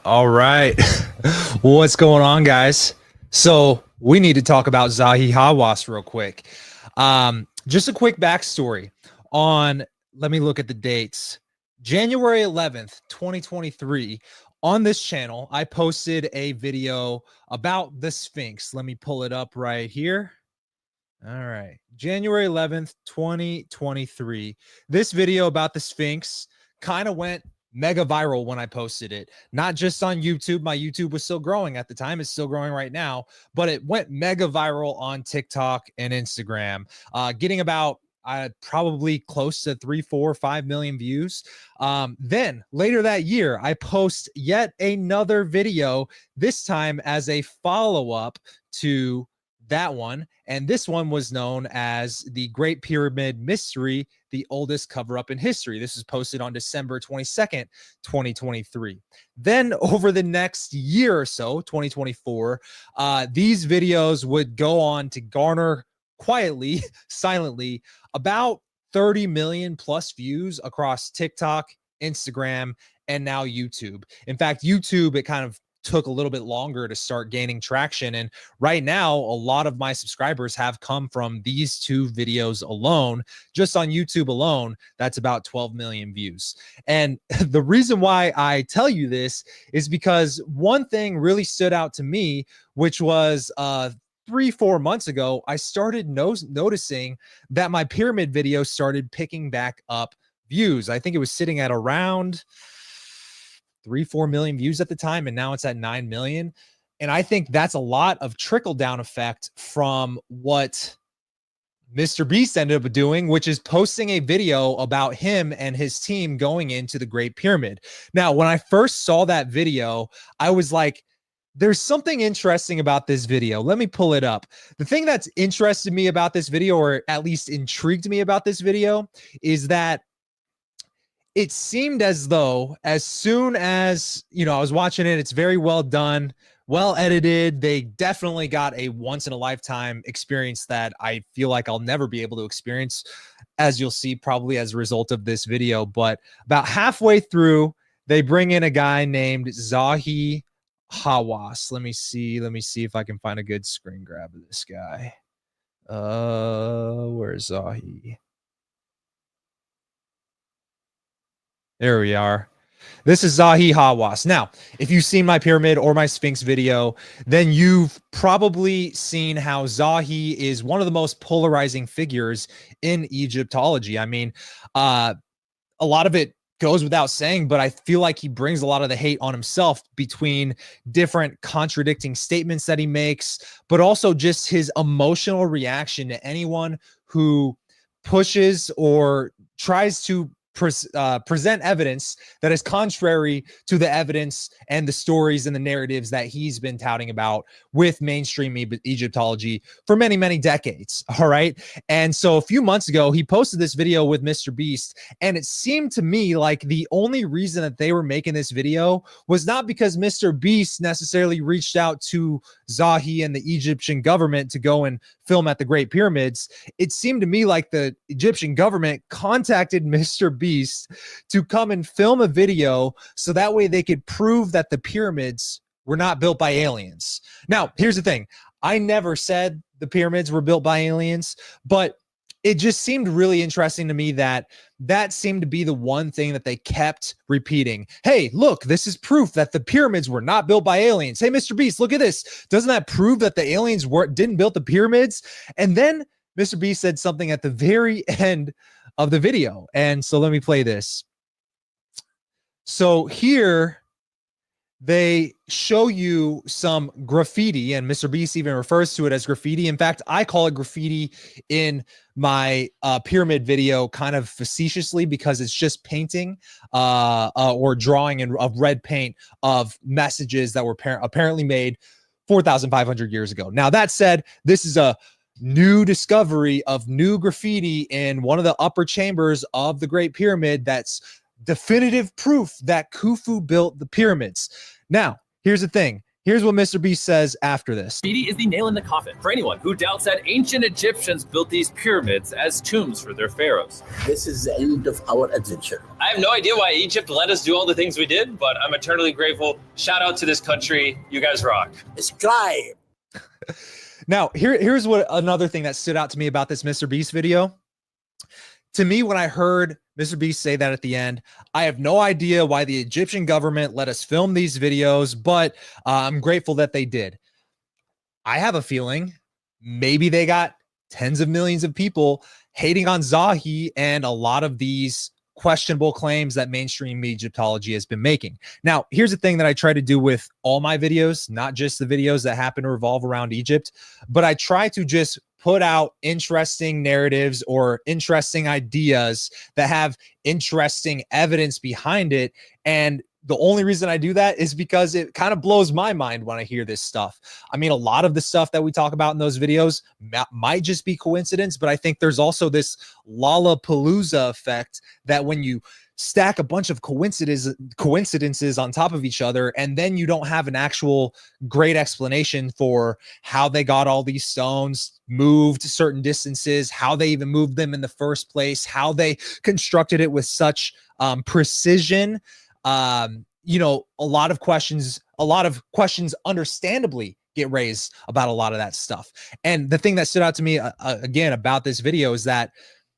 All right. What's going on, guys? So we need to talk about Zahi Hawass real quick. Just a quick backstory on, let me look at the dates. January 11th, 2023. On this channel, I posted a video about the Sphinx. Let me pull it up right here. All right. January 11th, 2023. This video about the Sphinx kind of went mega viral when I posted it, not just on YouTube. My YouTube was still growing at the time. It's still growing right now, but it went mega viral on TikTok and Instagram, getting about probably close to 3, 4, 5 million views. Then later that year, I post yet another video, this time as a follow-up to that one. And this one was known as the Great Pyramid Mystery, the oldest cover-up in history. This is posted on December 22nd, 2023. Then over the next year or so, 2024, these videos would go on to garner quietly, silently, about 30 million plus views across TikTok, Instagram, and now YouTube. In fact, YouTube, it kind of took a little bit longer to start gaining traction. And right now, a lot of my subscribers have come from these two videos alone. Just on YouTube alone, that's about 12 million views. And the reason why I tell you this is because one thing really stood out to me, which was 3-4 months ago, I started noticing that my pyramid video started picking back up views. I think it was sitting at around 3-4 million views at the time, and now it's at 9 million. And I think that's a lot of trickle down effect from what Mr. Beast ended up doing, which is posting a video about him and his team going into the Great Pyramid. Now, when I first saw that video, I was like, there's something interesting about this video. Let me pull it up. The thing that's interested me about this video, or at least intrigued me about this video, is that it seemed as though as soon as, I was watching it, it's very well done, well edited. They definitely got a once in a lifetime experience that I feel like I'll never be able to experience, as you'll see probably as a result of this video. But about halfway through, they bring in a guy named Zahi Hawass. Let me see if I can find a good screen grab of this guy. Where's Zahi? There we are. This is Zahi Hawass. Now, if you've seen my pyramid or my Sphinx video, then you've probably seen how Zahi is one of the most polarizing figures in Egyptology. I mean, a lot of it goes without saying, but I feel like he brings a lot of the hate on himself between different contradicting statements that he makes, but also just his emotional reaction to anyone who pushes or tries to present evidence that is contrary to the evidence and the stories and the narratives that he's been touting about with mainstream Egyptology for many, many decades. All right. And so a few months ago, he posted this video with Mr. Beast, and it seemed to me like the only reason that they were making this video was not because Mr. Beast necessarily reached out to Zahi and the Egyptian government to go and film at the Great Pyramids. It seemed to me like the Egyptian government contacted Mr. Beast to come and film a video so that way they could prove that the pyramids were not built by aliens. Now, here's the thing. I never said the pyramids were built by aliens, but it just seemed really interesting to me that that seemed to be the one thing that they kept repeating. Hey, look, this is proof that the pyramids were not built by aliens. Hey, Mr. Beast, look at this. Doesn't that prove that the aliens didn't build the pyramids? And then Mr. B said something at the very end of the video. And so let me play this. So here they show you some graffiti, and Mr. Beast even refers to it as graffiti. In fact, I call it graffiti in my pyramid video kind of facetiously, because it's just painting or drawing of red paint of messages that were apparently made 4,500 years ago. Now, that said, this is a new discovery of new graffiti in one of the upper chambers of the Great Pyramid that's definitive proof that Khufu built the pyramids. Now, here's the thing. Here's what Mr. Beast says after this. Graffiti is the nail in the coffin for anyone who doubts that ancient Egyptians built these pyramids as tombs for their pharaohs. This is the end of our adventure. I have no idea why Egypt let us do all the things we did, but I'm eternally grateful. Shout out to this country. You guys rock. Scribe. Now, here's what another thing that stood out to me about this Mr. Beast video. To me, when I heard Mr. Beast say that at the end, I have no idea why the Egyptian government let us film these videos, but I'm grateful that they did. I have a feeling maybe they got tens of millions of people hating on Zahi and a lot of these questionable claims that mainstream Egyptology has been making. Now, here's the thing that I try to do with all my videos, not just the videos that happen to revolve around Egypt, but I try to just put out interesting narratives or interesting ideas that have interesting evidence behind it. And the only reason I do that is because it kind of blows my mind when I hear this stuff. I mean, a lot of the stuff that we talk about in those videos might just be coincidence, but I think there's also this Lollapalooza effect that when you stack a bunch of coincidences on top of each other, and then you don't have an actual great explanation for how they got all these stones moved certain distances, how they even moved them in the first place, how they constructed it with such precision. You know, a lot of questions understandably get raised about a lot of that stuff. And the thing that stood out to me again about this video is that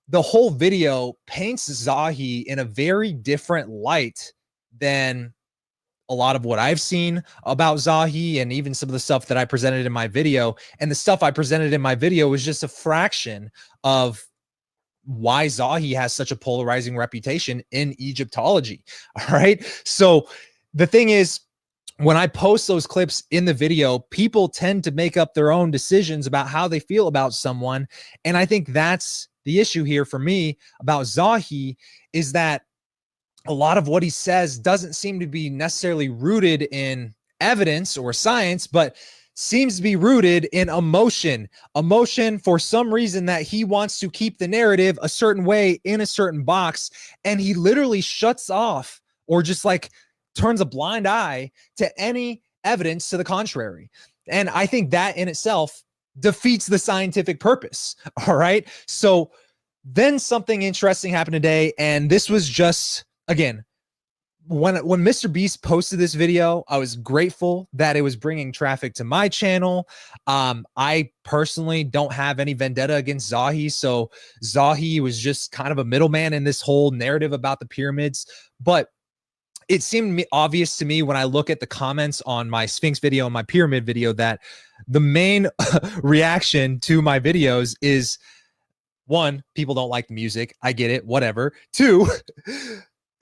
the whole video paints Zahi in a very different light than a lot of what I've seen about Zahi, and even some of the stuff that I presented in my video. And the stuff I presented in my video was just a fraction of why Zahi has such a polarizing reputation in Egyptology. All right. So the thing is, when I post those clips in the video, people tend to make up their own decisions about how they feel about someone. And I think that's the issue here for me about Zahi, is that a lot of what he says doesn't seem to be necessarily rooted in evidence or science, but seems to be rooted in emotion for some reason that he wants to keep the narrative a certain way in a certain box. And he literally shuts off or just like turns a blind eye to any evidence to the contrary. And I think that in itself defeats the scientific purpose. All right. So then something interesting happened today. And this was just, again, when Mr. Beast posted this video, I was grateful that it was bringing traffic to my channel. I personally don't have any vendetta against Zahi. So Zahi was just kind of a middleman in this whole narrative about the pyramids. But it seemed obvious to me when I look at the comments on my Sphinx video and my pyramid video that the main reaction to my videos is, one, people don't like the music. I get it, whatever. Two,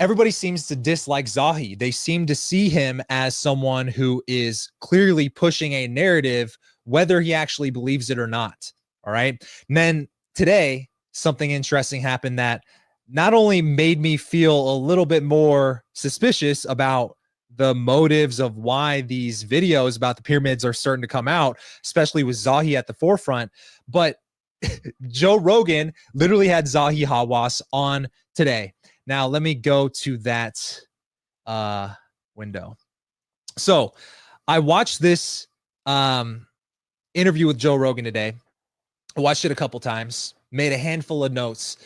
everybody seems to dislike Zahi. They seem to see him as someone who is clearly pushing a narrative, whether he actually believes it or not. All right. And then today, something interesting happened that not only made me feel a little bit more suspicious about the motives of why these videos about the pyramids are starting to come out, especially with Zahi at the forefront, but Joe Rogan literally had Zahi Hawass on today. Now, let me go to that window. So I watched this interview with Joe Rogan today. I watched it a couple times, made a handful of notes.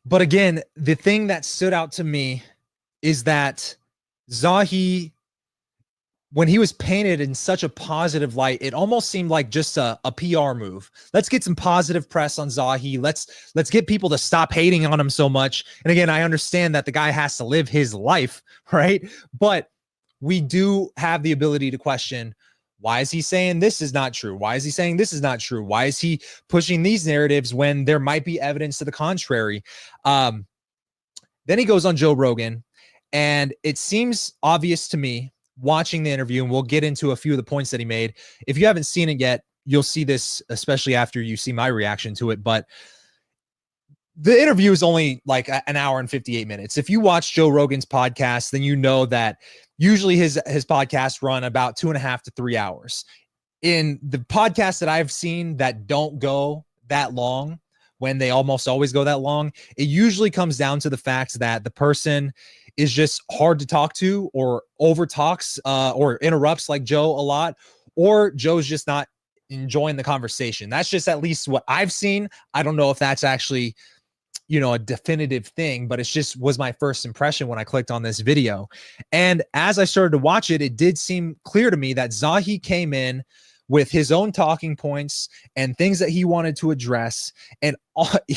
But again, the thing that stood out to me is that Zahi, when he was painted in such a positive light, it almost seemed like just a PR move. Let's get some positive press on Zahi. Let's get people to stop hating on him so much. And again, I understand that the guy has to live his life, right? But we do have the ability to question Why is he saying this is not true? Why is he saying this is not true? Why is he pushing these narratives when there might be evidence to the contrary? Then he goes on Joe Rogan, and it seems obvious to me watching the interview, and we'll get into a few of the points that he made. If you haven't seen it yet, you'll see this, especially after you see my reaction to it. But the interview is only like an hour and 58 minutes. If you watch Joe Rogan's podcast, then you know that usually his podcasts run about 2.5 to 3 hours. In the podcasts that I've seen that don't go that long, when they almost always go that long, it usually comes down to the fact that the person is just hard to talk to, or over talks or interrupts like Joe a lot, or Joe's just not enjoying the conversation. That's just at least what I've seen. I don't know if that's actually, you know, a definitive thing, but it's just was my first impression when I clicked on this video. And as I started to watch it, it did seem clear to me that Zahi came in with his own talking points and things that he wanted to address. And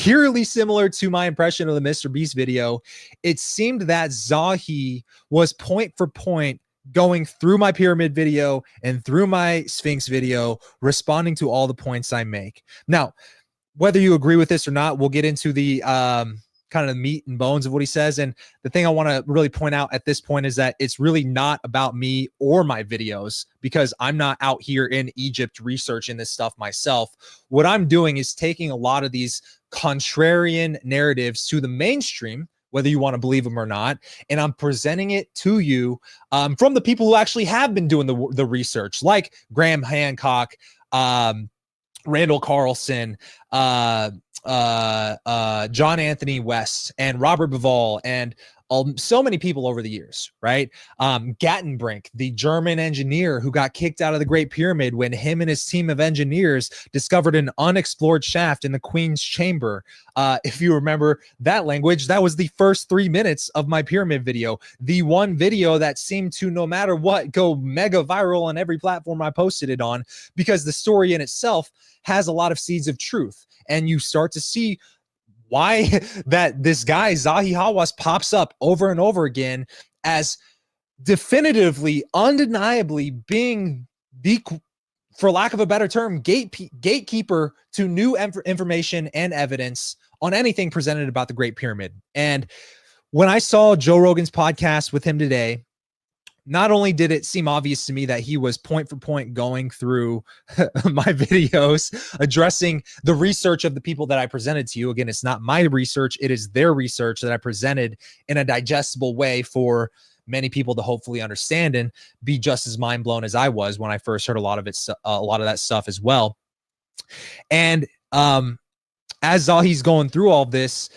eerily similar to my impression of the Mr. Beast video, it seemed that Zahi was point for point going through my pyramid video and through my Sphinx video, responding to all the points I make. Now, whether you agree with this or not, we'll get into the kind of the meat and bones of what he says. And the thing I want to really point out at this point is that it's really not about me or my videos, because I'm not out here in Egypt researching this stuff myself. What I'm doing is taking a lot of these contrarian narratives to the mainstream, whether you want to believe them or not, and I'm presenting it to you from the people who actually have been doing the research, like Graham Hancock, Randall Carlson, John Anthony West, and Robert Bivol, and so many people over the years, right? Gantenbrink, the German engineer who got kicked out of the Great Pyramid when him and his team of engineers discovered an unexplored shaft in the Queen's Chamber. If you remember that language, that was the first 3 minutes of my pyramid video. The one video that seemed to, no matter what, go mega viral on every platform I posted it on, because the story in itself has a lot of seeds of truth. And you start to see why that this guy, Zahi Hawass, pops up over and over again as definitively, undeniably being the, for lack of a better term, gatekeeper to new information and evidence on anything presented about the Great Pyramid. And when I saw Joe Rogan's podcast with him today, not only did it seem obvious to me that he was point for point going through my videos, addressing the research of the people that I presented to you. Again, it's not my research. It is their research that I presented in a digestible way for many people to hopefully understand and be just as mind blown as I was when I first heard a lot of that stuff as well. And as Zahi's going through all this,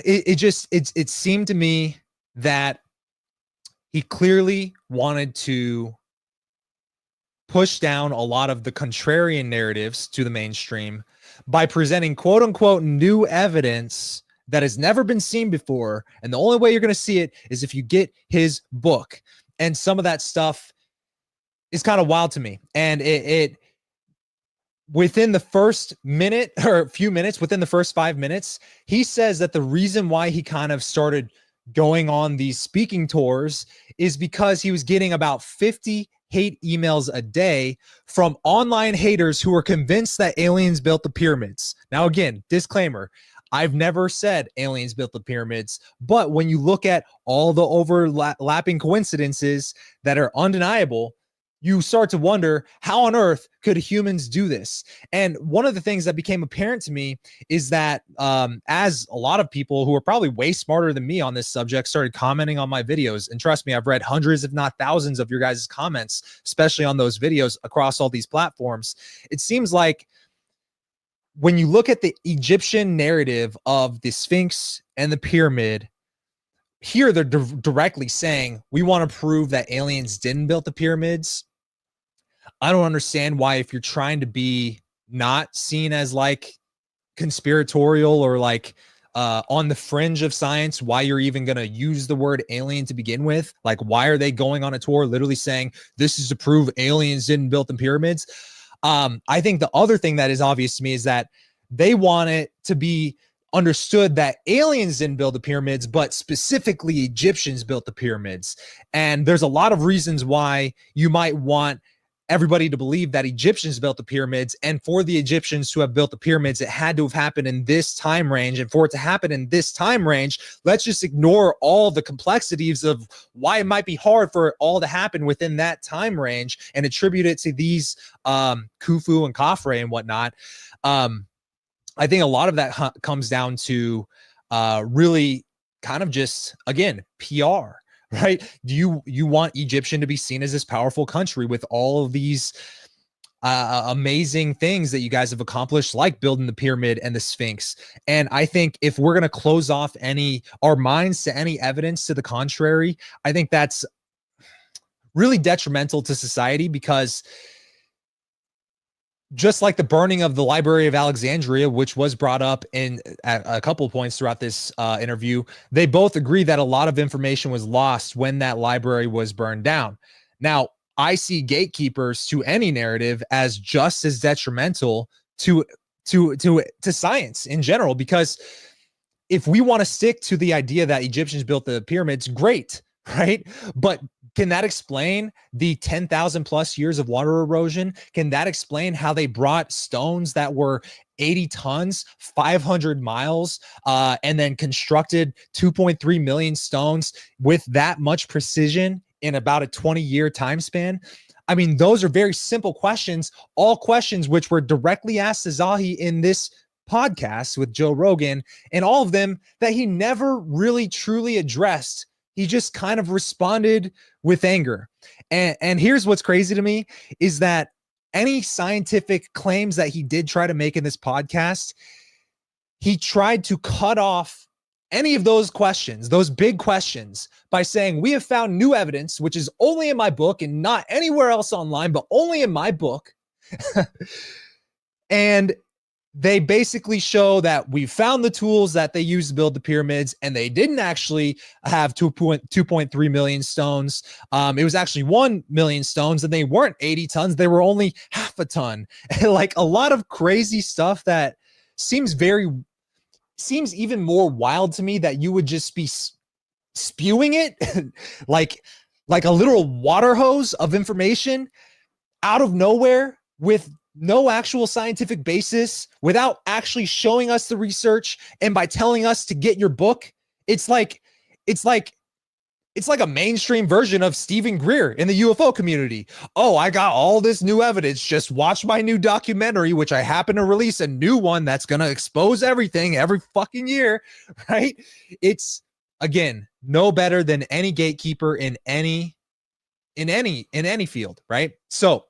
it seemed to me that he clearly wanted to push down a lot of the contrarian narratives to the mainstream by presenting quote unquote new evidence that has never been seen before. And the only way you're going to see it is if you get his book. And some of that stuff is kind of wild to me. And it within the first minute or a few minutes, within the first 5 minutes, he says that the reason why he kind of started going on these speaking tours is because he was getting about 50 hate emails a day from online haters who were convinced that aliens built the pyramids. Now, again, disclaimer, I've never said aliens built the pyramids, but when you look at all the overlapping coincidences that are undeniable, you start to wonder, how on earth could humans do this? And one of the things that became apparent to me is that as a lot of people who are probably way smarter than me on this subject started commenting on my videos, and trust me, I've read hundreds, if not thousands of your guys' comments, especially on those videos across all these platforms. It seems like when you look at the Egyptian narrative of the Sphinx and the pyramid, here they're directly saying, we want to prove that aliens didn't build the pyramids. I don't understand why, if you're trying to be not seen as like conspiratorial or like on the fringe of science, why you're even going to use the word alien to begin with. Like, why are they going on a tour literally saying this is to prove aliens didn't build the pyramids? I think the other thing that is obvious to me is that they want it to be understood that aliens didn't build the pyramids, but specifically Egyptians built the pyramids. And there's a lot of reasons why you might want everybody to believe that Egyptians built the pyramids. And for the Egyptians to have built the pyramids, it had to have happened in this time range. And for it to happen in this time range, let's just ignore all the complexities of why it might be hard for it all to happen within that time range and attribute it to these Khufu and Khafre and whatnot. I think a lot of that comes down to really kind of just, again, PR. Right? Do you want Egyptian to be seen as this powerful country with all of these amazing things that you guys have accomplished, like building the pyramid and the Sphinx? And I think if we're going to close off our minds to any evidence to the contrary, I think that's really detrimental to society, because just like the burning of the Library of Alexandria, which was brought up in at a couple of points throughout this interview, they both agree that a lot of information was lost when that library was burned down. Now, I see gatekeepers to any narrative as just as detrimental to science in general, because if we want to stick to the idea that Egyptians built the pyramids, great, right? But can that explain the 10,000 plus years of water erosion? Can that explain how they brought stones that were 80 tons, 500 miles, and then constructed 2.3 million stones with that much precision in about a 20-year time span? I mean, those are very simple questions, all questions which were directly asked to Zahi in this podcast with Joe Rogan, and all of them that he never really truly addressed. He just kind of responded with anger. And here's what's crazy to me is that any scientific claims that he did try to make in this podcast, he tried to cut off any of those questions, those big questions, by saying, we have found new evidence, which is only in my book and not anywhere else online, but only in my book. And they basically show that we found the tools that they used to build the pyramids, and they didn't actually have 2.3 million stones. It was actually 1 million stones, and they weren't 80 tons. They were only half a ton. Like a lot of crazy stuff that seems even more wild to me, that you would just be spewing it like a literal water hose of information out of nowhere with no actual scientific basis, without actually showing us the research, and by telling us to get your book. It's like a mainstream version of Stephen Greer in the UFO community. Oh, I got all this new evidence. Just watch my new documentary, which I happen to release a new one that's going to expose everything every fucking year, right? It's, again, no better than any gatekeeper in any field, right? So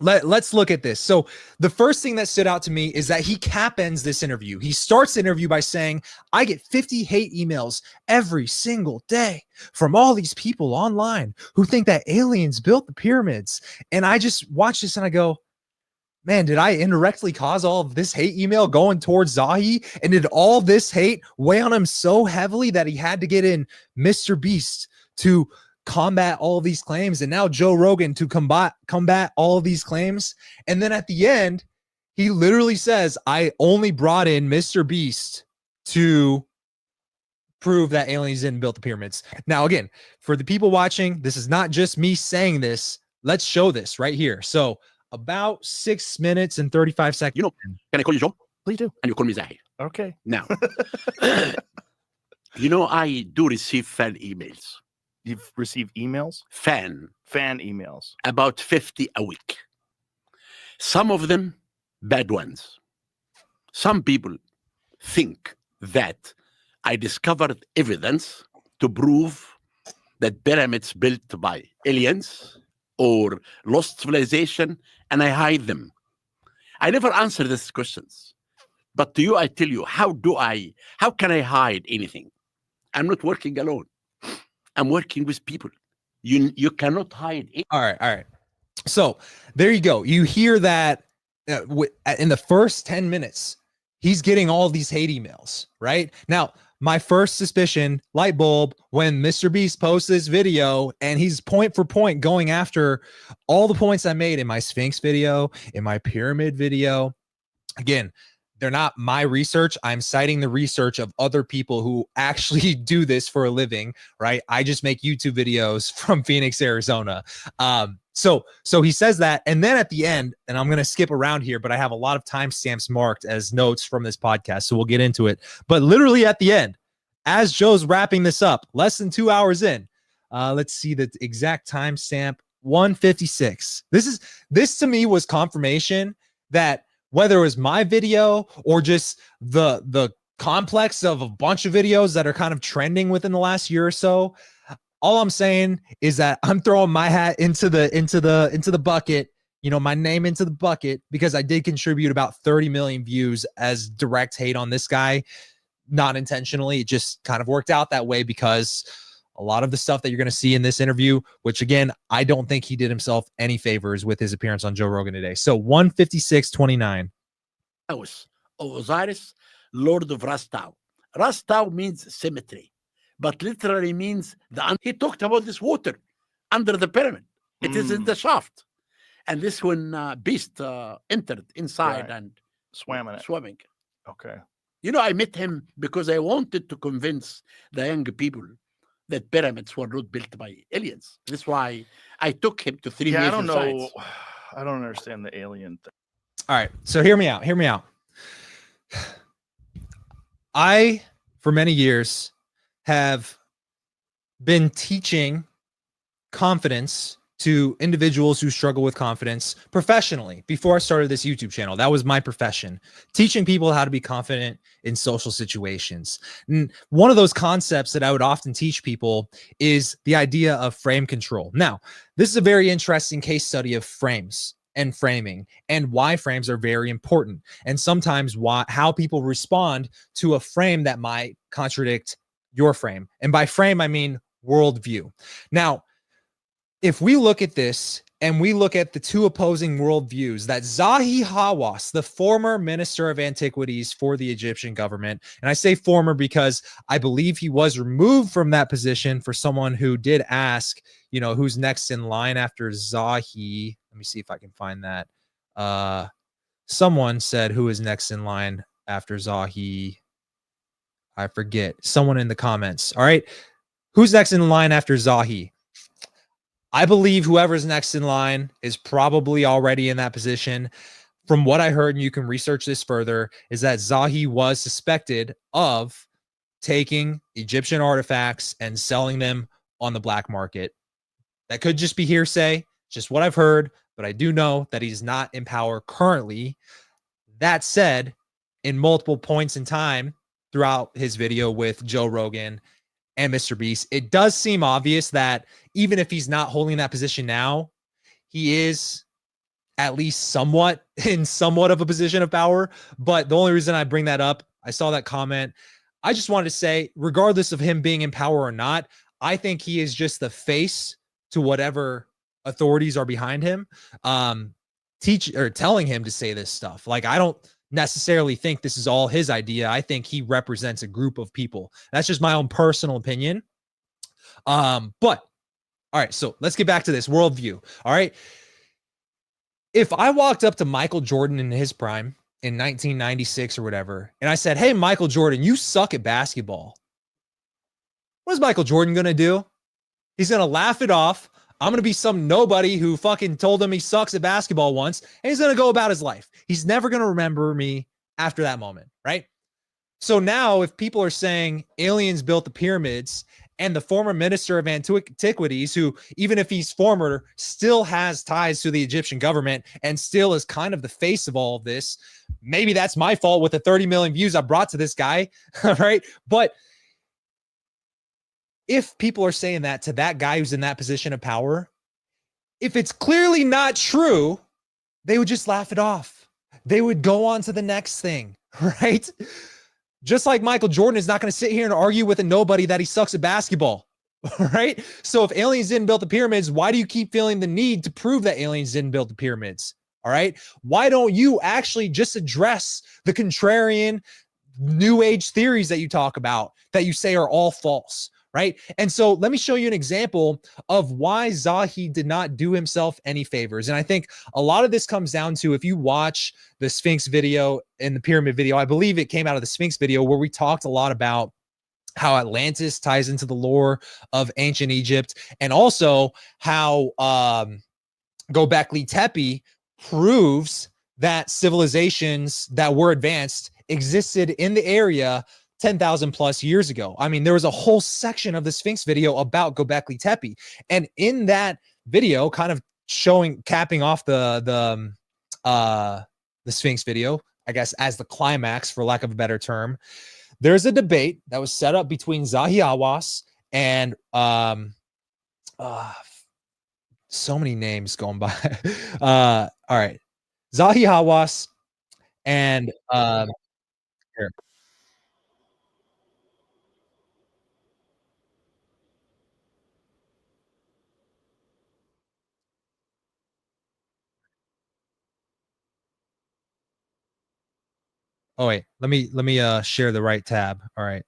let's look at this. So the first thing that stood out to me is that he cap ends this interview. He starts the interview by saying, I get 50 hate emails every single day from all these people online who think that aliens built the pyramids. And I just watch this and I go, man, did I indirectly cause all of this hate email going towards Zahi? And did all this hate weigh on him so heavily that he had to get in Mr. Beast to combat all of these claims, and now Joe Rogan to combat all of these claims? And then at the end, he literally says, I only brought in Mr. Beast to prove that aliens didn't build the pyramids. Now, again, for the people watching, this is not just me saying this. Let's show this right here. So about 6 minutes and 35 seconds. You know, can I call you Joe? Please do. And you call me Zahi. Okay. Now, you know, I do receive fan emails. You've received emails? Fan emails. About 50 a week. Some of them bad ones. Some people think that I discovered evidence to prove that pyramids built by aliens or lost civilization, and I hide them. I never answer these questions. But to you, I tell you, how can I hide anything? I'm not working alone. I'm working with people. You cannot hide it. All right. So there you go. You hear that in the first 10 minutes, he's getting all these hate emails, right? Now, my first suspicion, light bulb, when Mr. Beast posts this video and he's point for point going after all the points I made in my Sphinx video, in my pyramid video. Again, they're not my research. I'm citing the research of other people who actually do this for a living, right? I just make YouTube videos from Phoenix, Arizona. So he says that, and then at the end, and I'm going to skip around here, but I have a lot of timestamps marked as notes from this podcast, so we'll get into it. But literally at the end, as Joe's wrapping this up, less than 2 hours in, let's see the exact timestamp, 1:56. This to me was confirmation that whether it was my video or just the complex of a bunch of videos that are kind of trending within the last year or so, all I'm saying is that I'm throwing my hat into the bucket, my name into the bucket, because I did contribute about 30 million views as direct hate on this guy, not intentionally. It just kind of worked out that way because a lot of the stuff that you're going to see in this interview, which again, I don't think he did himself any favors with his appearance on Joe Rogan today. So 1:56:29. Osiris, Lord of Rastau. Rastau means cemetery, but literally means he talked about this water under the pyramid. It is in the shaft. And this when beast entered inside and swam in it. Swimming. Okay. I met him because I wanted to convince the young people that pyramids were not built by aliens. That's why I took him to three major I don't know. sites. I don't understand the alien thing. All right. So hear me out. I, for many years, have been teaching confidence to individuals who struggle with confidence professionally. Before I started this YouTube channel, that was my profession, teaching people how to be confident in social situations. And one of those concepts that I would often teach people is the idea of frame control. Now, this is a very interesting case study of frames and framing and why frames are very important, and sometimes how people respond to a frame that might contradict your frame. And by frame, I mean worldview. Now, if we look at this and we look at the two opposing worldviews that Zahi Hawass, the former minister of antiquities for the Egyptian government, and I say former because I believe he was removed from that position for someone who did ask, who's next in line after Zahi. Let me see if I can find that. Someone said, who is next in line after Zahi? I forget. Someone in the comments. All right. Who's next in line after Zahi? I believe whoever's next in line is probably already in that position. From what I heard, and you can research this further, is that Zahi was suspected of taking Egyptian artifacts and selling them on the black market. That could just be hearsay, just what I've heard, but I do know that he's not in power currently. That said, in multiple points in time throughout his video with Joe Rogan and Mr. Beast, it does seem obvious that even if he's not holding that position now, he is at least somewhat of a position of power. But the only reason I bring that up, I saw that comment. I just wanted to say, regardless of him being in power or not, I think he is just the face to whatever authorities are behind him, telling him to say this stuff. Like, I don't necessarily think this is all his idea. I think he represents a group of people. That's just my own personal opinion. But all right, so let's get back to this worldview. All right. If I walked up to Michael Jordan in his prime in 1996 or whatever, and I said, "Hey, Michael Jordan, you suck at basketball," what is Michael Jordan going to do? He's going to laugh it off. I'm going to be some nobody who fucking told him he sucks at basketball once, and he's going to go about his life. He's never going to remember me after that moment, right? So now if people are saying aliens built the pyramids, and the former minister of antiquities, who, even if he's former, still has ties to the Egyptian government and still is kind of the face of all of this, maybe that's my fault with the 30 million views I brought to this guy, right? But if people are saying that to that guy who's in that position of power, if it's clearly not true, they would just laugh it off. They would go on to the next thing, right? Just like Michael Jordan is not going to sit here and argue with a nobody that he sucks at basketball, right? So if aliens didn't build the pyramids, why do you keep feeling the need to prove that aliens didn't build the pyramids? All right. Why don't you actually just address the contrarian new age theories that you talk about that you say are all false? Right. And so let me show you an example of why Zahi did not do himself any favors. And I think a lot of this comes down to, if you watch the Sphinx video and the pyramid video, I believe it came out of the Sphinx video, where we talked a lot about how Atlantis ties into the lore of ancient Egypt, and also how Göbekli Tepe proves that civilizations that were advanced existed in the area 10,000 plus years ago. I mean, there was a whole section of the Sphinx video about Göbekli Tepe. And in that video, kind of capping off the Sphinx video, I guess, as the climax, for lack of a better term, there's a debate that was set up between Zahi Hawass and so many names going by. All right. Zahi Hawass and here. Oh wait, let me share the right tab. All right.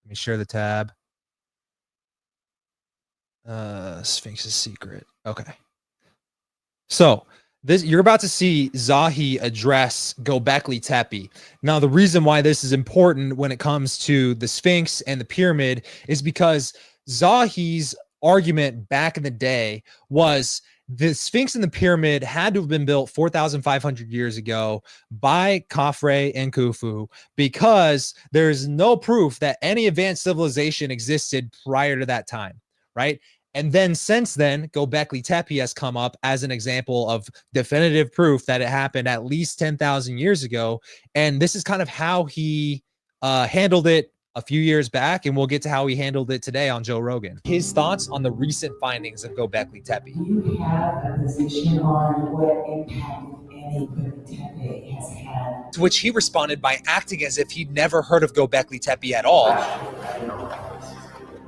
Let me share the tab. Sphinx's secret. Okay. So this, you're about to see Zahi address Göbekli Tepe. Now, the reason why this is important when it comes to the Sphinx and the pyramid is because Zahi's argument back in the day was the Sphinx and the pyramid had to have been built 4,500 years ago by Khafre and Khufu, because there's no proof that any advanced civilization existed prior to that time, right? And then since then, Göbekli Tepe has come up as an example of definitive proof that it happened at least 10,000 years ago. And this is kind of how he handled it a few years back, and we'll get to how he handled it today on Joe Rogan. His thoughts on the recent findings of Göbekli Tepe. Do you have a position on what impact, if any, Göbekli Tepe has had? To which he responded by acting as if he'd never heard of Göbekli Tepe at all.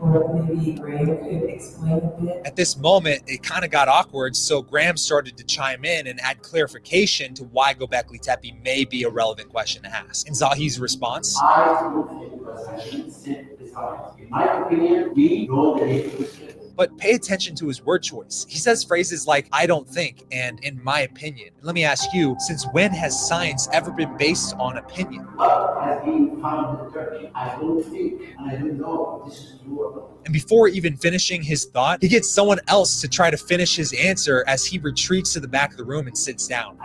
Or maybe Graham could explain a bit? At this moment, it kind of got awkward, so Graham started to chime in and add clarification to why Göbekli Tepe may be a relevant question to ask. And Zahi's response? I don't think because I shouldn't sit beside. In my opinion, we know the nature. But pay attention to his word choice. He says phrases like, I don't think, and in my opinion. Let me ask you, since when has science ever been based on opinion? What has been found in Turkey, I don't think, and I don't know if this is true or not. And before even finishing his thought, he gets someone else to try to finish his answer as he retreats to the back of the room and sits down.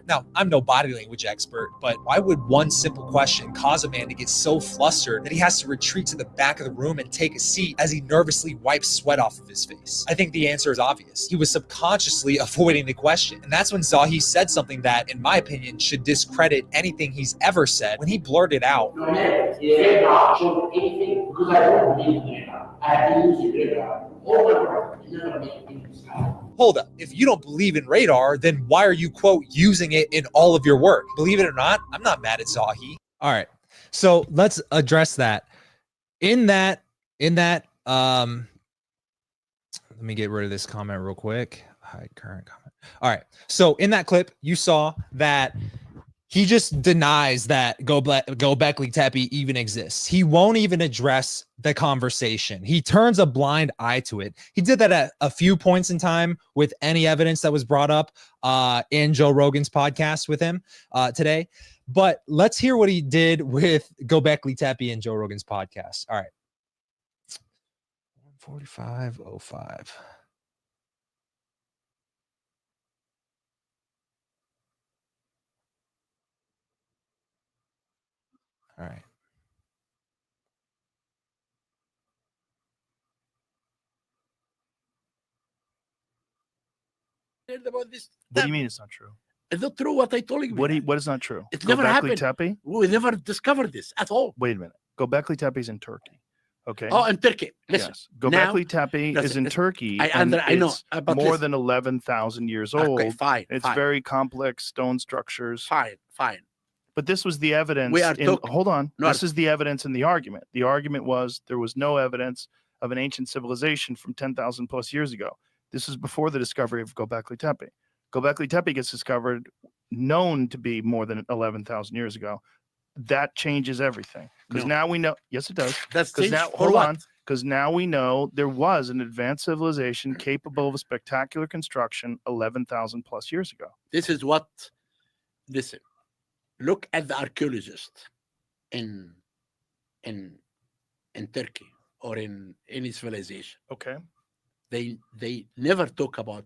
Now, I'm no body language expert, but why would one simple question cause a man to get so flustered that he has to retreat to the back of the room and take a seat as he nervously wipes sweat off of his face? I think the answer is obvious. He was subconsciously avoiding the question. And that's when Zahi said something that, in my opinion, should discredit anything he's ever said when he blurted out, Anything because I don't believe in it. I have to use it radar over and never make things happen. hold up, if you don't believe in radar, then why are you, quote, using it in all of your work? Believe it or not, I'm not mad at Zahi. All right, so let's address that. In that, let me get rid of this comment real quick. Hide current comment. All right, so in that clip, you saw that he just denies that Göbekli Tepe even exists. He won't even address the conversation. He turns a blind eye to it. He did that at a few points in time with any evidence that was brought up in Joe Rogan's podcast with him today. But let's hear what he did with Göbekli Tepe in Joe Rogan's podcast. All right. 145.05. All right. About this. What do you mean it's not true? It's not true what I told you. What is not true? It never Göbekli happened. Tepe? We never discovered this at all. Wait a minute. Göbekli Tepe is in Turkey. Okay. Oh, in Turkey. Listen. Yes. Göbekli Tepe is in Turkey. I know. But more listen. than 11,000 years old. Okay, fine. It's fine. very complex stone structures. Fine. But this was the evidence. Hold on. No, this is the evidence in the argument. The argument was there was no evidence of an ancient civilization from 10,000 plus years ago. This is before the discovery of Göbekli Tepe. Göbekli Tepe gets discovered, known to be more than 11,000 years ago. That changes everything. Because now we know. Yes, it does. That's because now, for hold what? on. Because now we know there was an advanced civilization capable of a spectacular construction 11,000 plus years ago. This is what. Listen. Look at the archaeologist in Turkey or in any civilization. Okay. They never talk about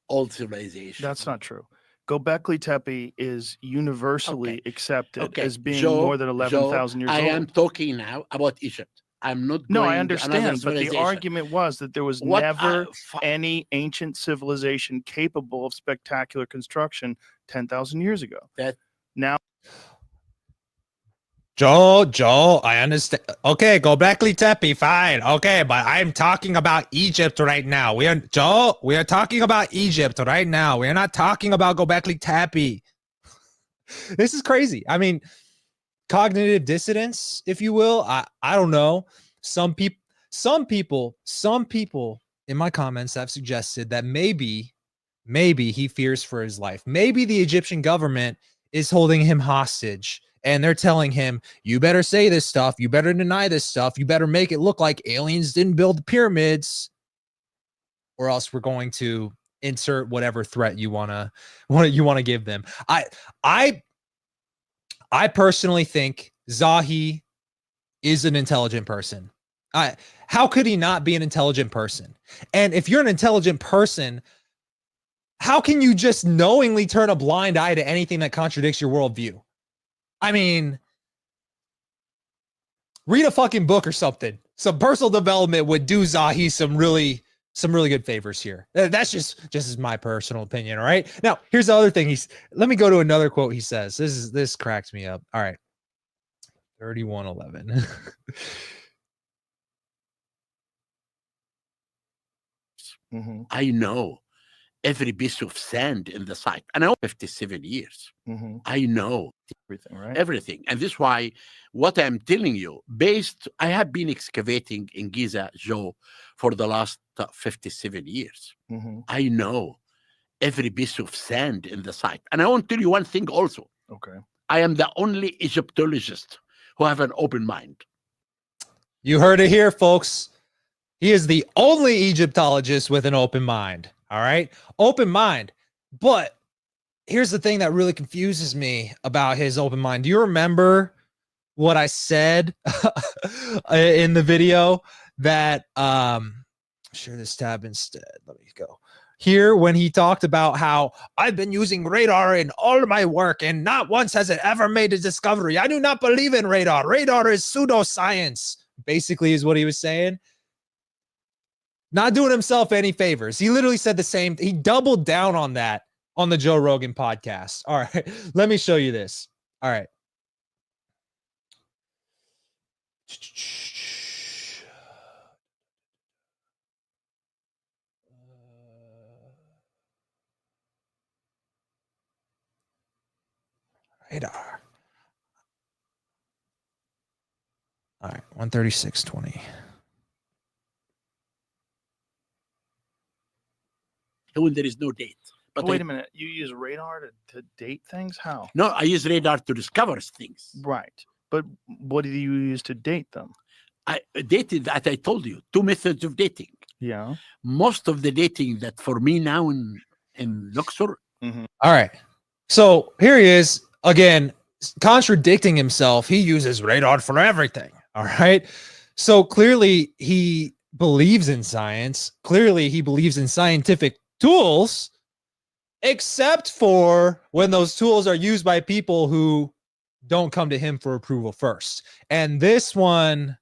old civilization. That's not true. Göbekli Tepe is universally accepted as being more than 11,000 years old. I am talking now about Egypt. I'm not No, going I to understand, another but the civilization. argument was that there was What never any ancient civilization capable of spectacular construction 10,000 years ago. That Now, Joe, I understand. Okay, Göbekli Tepe, fine. Okay, but I'm talking about Egypt right now. We are talking about Egypt right now. We are not talking about Göbekli Tepe. This is crazy. I mean, cognitive dissonance, if you will. I don't know. Some people in my comments have suggested that maybe he fears for his life. Maybe the Egyptian government is holding him hostage. And they're telling him, you better say this stuff. You better deny this stuff. You better make it look like aliens didn't build the pyramids, or else we're going to insert whatever threat you want to give them. I personally think Zahi is an intelligent person. How could he not be an intelligent person? And if you're an intelligent person, how can you just knowingly turn a blind eye to anything that contradicts your worldview? I mean, read a fucking book or something. Some personal development would do Zahi some really good favors here. That's just my personal opinion. All right. Now, here's the other thing. Let me go to another quote he says. This cracks me up. All right. 31:11. I know every piece of sand in the site. And I know 57 years. I know everything, right? Everything. And this is why what I'm telling you, I have been excavating in Giza, Joe, for the last 57 years. I know every piece of sand in the site. And I want to tell you one thing also. Okay. I am the only Egyptologist who have an open mind. You heard it here, folks. He is the only Egyptologist with an open mind. All right. Open mind. But here's the thing that really confuses me about his open mind. Do you remember what I said in the video that share this tab instead? Let me go here when he talked about how I've been using radar in all of my work and not once has it ever made a discovery. I do not believe in radar. Radar is pseudoscience, basically, is what he was saying. Not doing himself any favors. He literally said the same. He doubled down on that on the Joe Rogan podcast. All right, let me show you this. All right. Radar. All right, 136.20. When there is no date. But wait a minute. You use radar to date things? How? No, I use radar to discover things. Right. But what do you use to date them? I dated that. I told you 2 methods of dating. Yeah. Most of the dating that for me now in Luxor. All right. So here he is again, contradicting himself. He uses radar for everything. All right. So clearly he believes in science. Clearly he believes in scientific tools, except for when those tools are used by people who don't come to him for approval first. And this one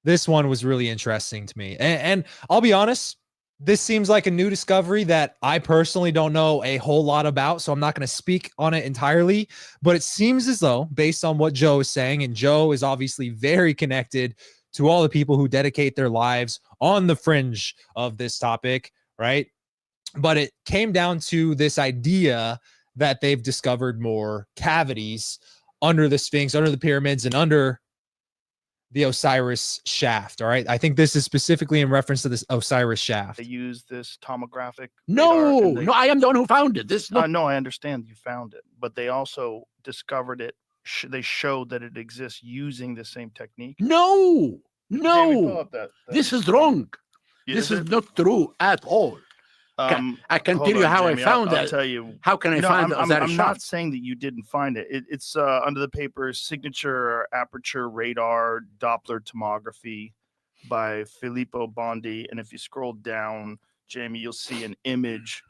was really interesting to me. And I'll be honest, this seems like a new discovery that I personally don't know a whole lot about, so I'm not going to speak on it entirely, but it seems as though, based on what Joe is saying, and Joe is obviously very connected to all the people who dedicate their lives on the fringe of this topic, right? But it came down to this idea that they've discovered more cavities under the Sphinx, under the pyramids, and under the Osiris shaft. All right. I think this is specifically in reference to this Osiris shaft. They use this tomographic. No, I am the one who found it. This no, I understand you found it, but they also discovered it. They showed that it exists using the same technique. No, Jamie, this is wrong. Is this is not true at all. I can tell you how Jamie, I found I'll it. tell you. How can I find it? I'm not saying that you didn't find it. It's under the paper signature aperture radar Doppler tomography. by Filippo Bondi. And if you scroll down, Jamie, you'll see an image.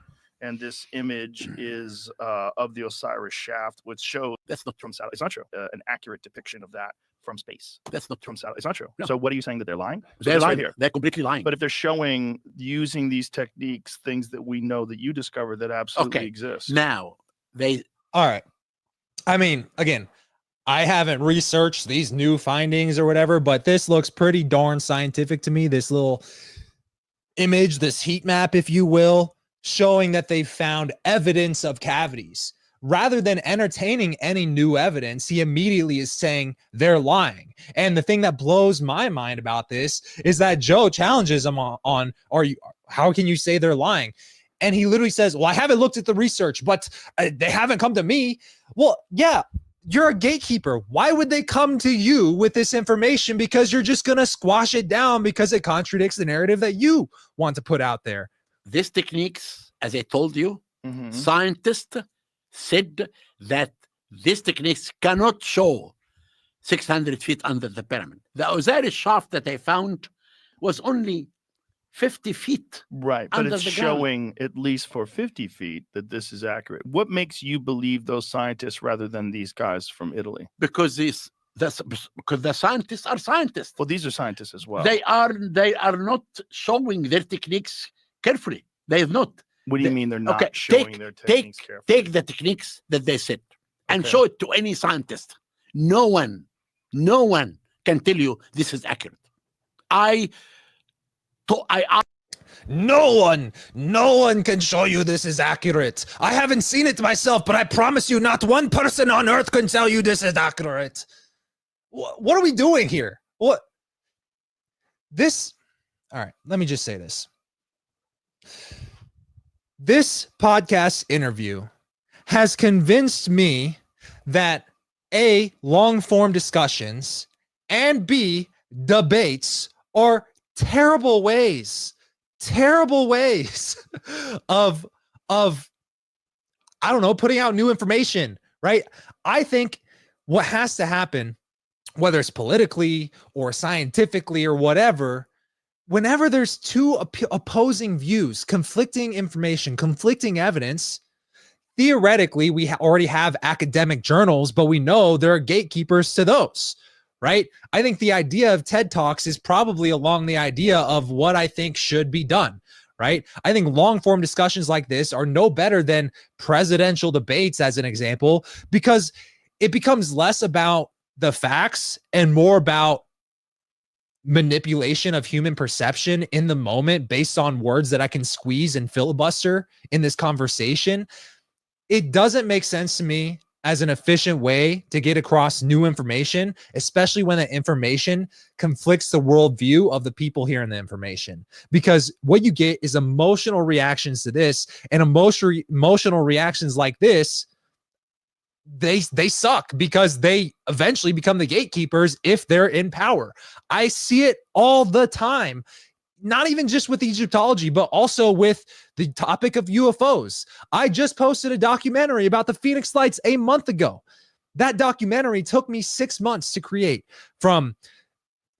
And this image is of the Osiris shaft, which shows That's not true. from satellite. It's not true. An accurate depiction of that from space. That's not true. From satellite. It's not true. No. So what are you saying, that they're lying? So They're this lying. right here. They're completely lying. But if they're showing using these techniques, things that we know that you discovered that absolutely Okay. exist. Now, they All right. I mean, again, I haven't researched these new findings or whatever, but this looks pretty darn scientific to me. This little image, this heat map, if you will, showing that they found evidence of cavities. Rather than entertaining any new evidence, he immediately is saying they're lying. And the thing that blows my mind about this is that Joe challenges him on how can you say they're lying? And he literally says, well, I haven't looked at the research, but they haven't come to me. Well, yeah, you're a gatekeeper. Why would they come to you with this information? Because you're just going to squash it down because it contradicts the narrative that you want to put out there. these techniques, as I told you, Mhm. scientists said that these techniques cannot show 600 feet under the pyramid. The Osiris shaft that I found was only 50 feet. Right, but under it's the ground. showing at least for 50 feet that this is accurate. What makes you believe those scientists rather than these guys from Italy? Because because the scientists are scientists. Well, these are scientists as well. They are not showing their techniques carefully. They have not. What do you they- mean they're not okay, showing their techniques carefully? Take the techniques that they said and Okay. show it to any scientist. No one can tell you this is accurate. I No one can show you this is accurate. I haven't seen it myself, but I promise you, not one person on earth can tell you this is accurate. What are we doing here? What? This, all right, let me just say this. This podcast interview has convinced me that A, long form discussions, and B, debates are terrible ways of I don't know, putting out new information, right? I think what has to happen, whether it's politically or scientifically or whatever, whenever there's two opposing views, conflicting information, conflicting evidence, theoretically, we already have academic journals, but we know there are gatekeepers to those, right? I think the idea of TED Talks is probably along the idea of what I think should be done, right? I think long form discussions like this are no better than presidential debates, as an example, because it becomes less about the facts and more about manipulation of human perception in the moment based on words that I can squeeze and filibuster in this conversation. It doesn't make sense to me as an efficient way to get across new information, especially when the information conflicts the worldview of the people hearing the information. Because what you get is emotional reactions to this, and emotional reactions like this, they suck because they eventually become the gatekeepers if they're in power. I see it all the time, not even just with Egyptology, but also with the topic of UFOs. I just posted a documentary about the Phoenix Lights a month ago. That documentary took me 6 months to create, from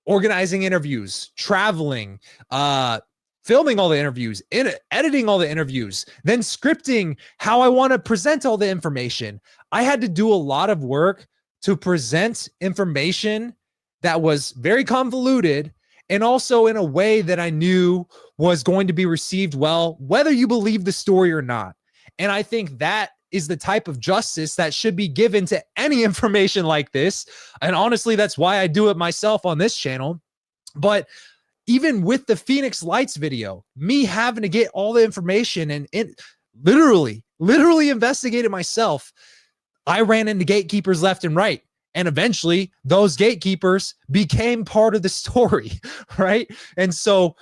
organizing interviews, traveling, filming all the interviews, editing all the interviews, then scripting how I want to present all the information. I had to do a lot of work to present information that was very convoluted and also in a way that I knew was going to be received well, whether you believe the story or not. And I think that is the type of justice that should be given to any information like this. And honestly, that's why I do it myself on this channel. But even with the Phoenix Lights video, me having to get all the information and literally investigate it myself, I ran into gatekeepers left and right. And eventually those gatekeepers became part of the story, right? And so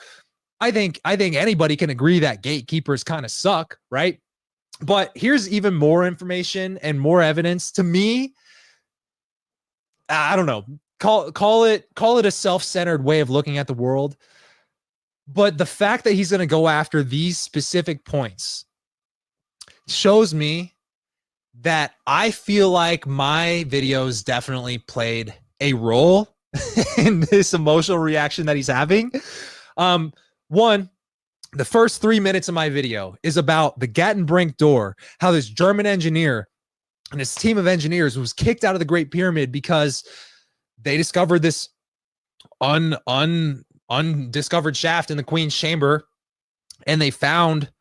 I think anybody can agree that gatekeepers kind of suck, right? But here's even more information and more evidence. To me, I don't know, call it a self-centered way of looking at the world. But the fact that he's going to go after these specific points shows me that I feel like my videos definitely played a role in this emotional reaction that he's having. One, the first 3 minutes of my video is about the Gantenbrink door, how this German engineer and his team of engineers was kicked out of the Great Pyramid because they discovered this undiscovered shaft in the Queen's chamber, and they found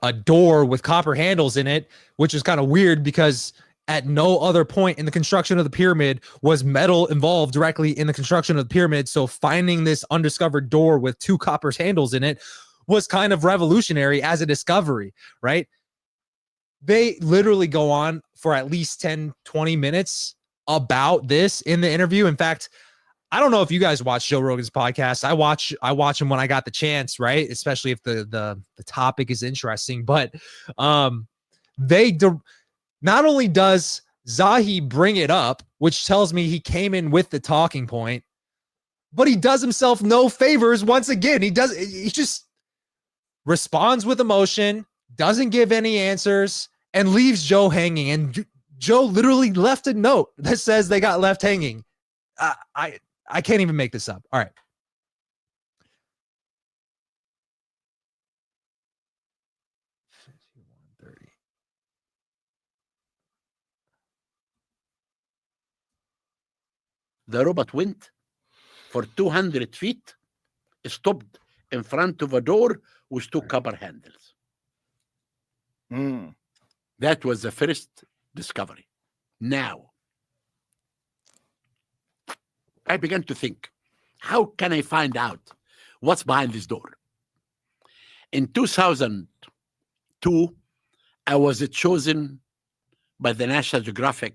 a door with copper handles in it, which is kind of weird because at no other point in the construction of the pyramid was metal involved directly in the construction of the pyramid. So finding this undiscovered door with 2 copper handles in it was kind of revolutionary as a discovery, right? They literally go on for at least 10, 20 minutes about this in the interview. In fact, I don't know if you guys watch Joe Rogan's podcast. I watch him when I got the chance, right? Especially if the topic is interesting. But not only does Zahi bring it up, which tells me he came in with the talking point, but he does himself no favors once again. He just responds with emotion, doesn't give any answers, and leaves Joe hanging. And Joe literally left a note that says they got left hanging. I can't even make this up. All right. The robot went for 200 feet, stopped in front of a door with 2 copper handles. That was the first discovery. Now, I began to think, how can I find out what's behind this door? In 2002, I was chosen by the National Geographic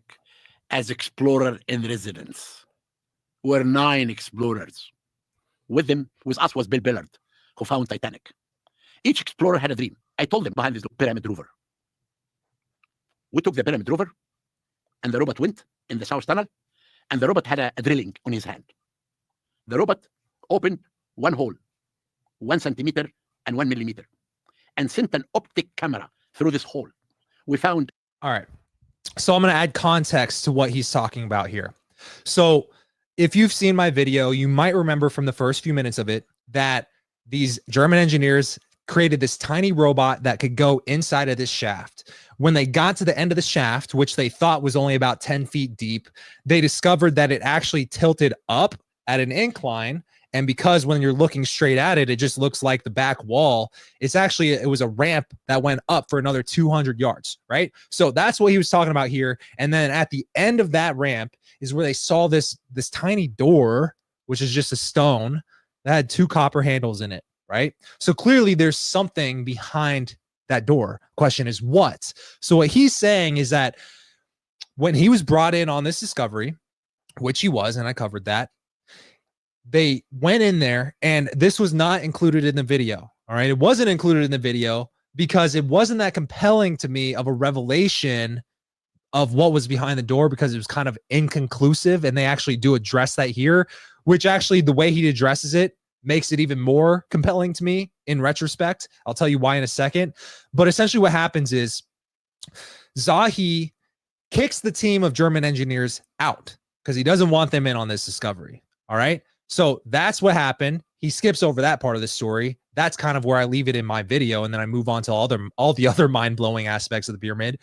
as explorer in residence. We're 9 explorers. With us was Bill Billard, who found Titanic. Each explorer had a dream. I told them behind this pyramid rover. We took the pyramid rover, and the robot went in the south tunnel, and the robot had a drilling on his hand. The robot opened one hole, 1 centimeter and 1 millimeter, and sent an optic camera through this hole. We found. All right. So I'm going to add context to what he's talking about here. So if you've seen my video, you might remember from the first few minutes of it that these German engineers created this tiny robot that could go inside of this shaft. When they got to the end of the shaft, which they thought was only about 10 feet deep, they discovered that it actually tilted up at an incline. And because when you're looking straight at it, it just looks like the back wall. It was a ramp that went up for another 200 yards, right? So that's what he was talking about here. And then at the end of that ramp is where they saw this tiny door, which is just a stone that had 2 copper handles in it, right? So clearly there's something behind that door. Question is what? So what he's saying is that when he was brought in on this discovery, which he was, and I covered that, they went in there, and this was not included in the video. All right. It wasn't included in the video because it wasn't that compelling to me of a revelation of what was behind the door, because it was kind of inconclusive. And they actually do address that here, which actually the way he addresses it makes it even more compelling to me in retrospect. I'll tell you why in a second. But essentially what happens is Zahi kicks the team of German engineers out because he doesn't want them in on this discovery. All right. So that's what happened. He skips over that part of the story. That's kind of where I leave it in my video. And then I move on to all the other mind-blowing aspects of the pyramid.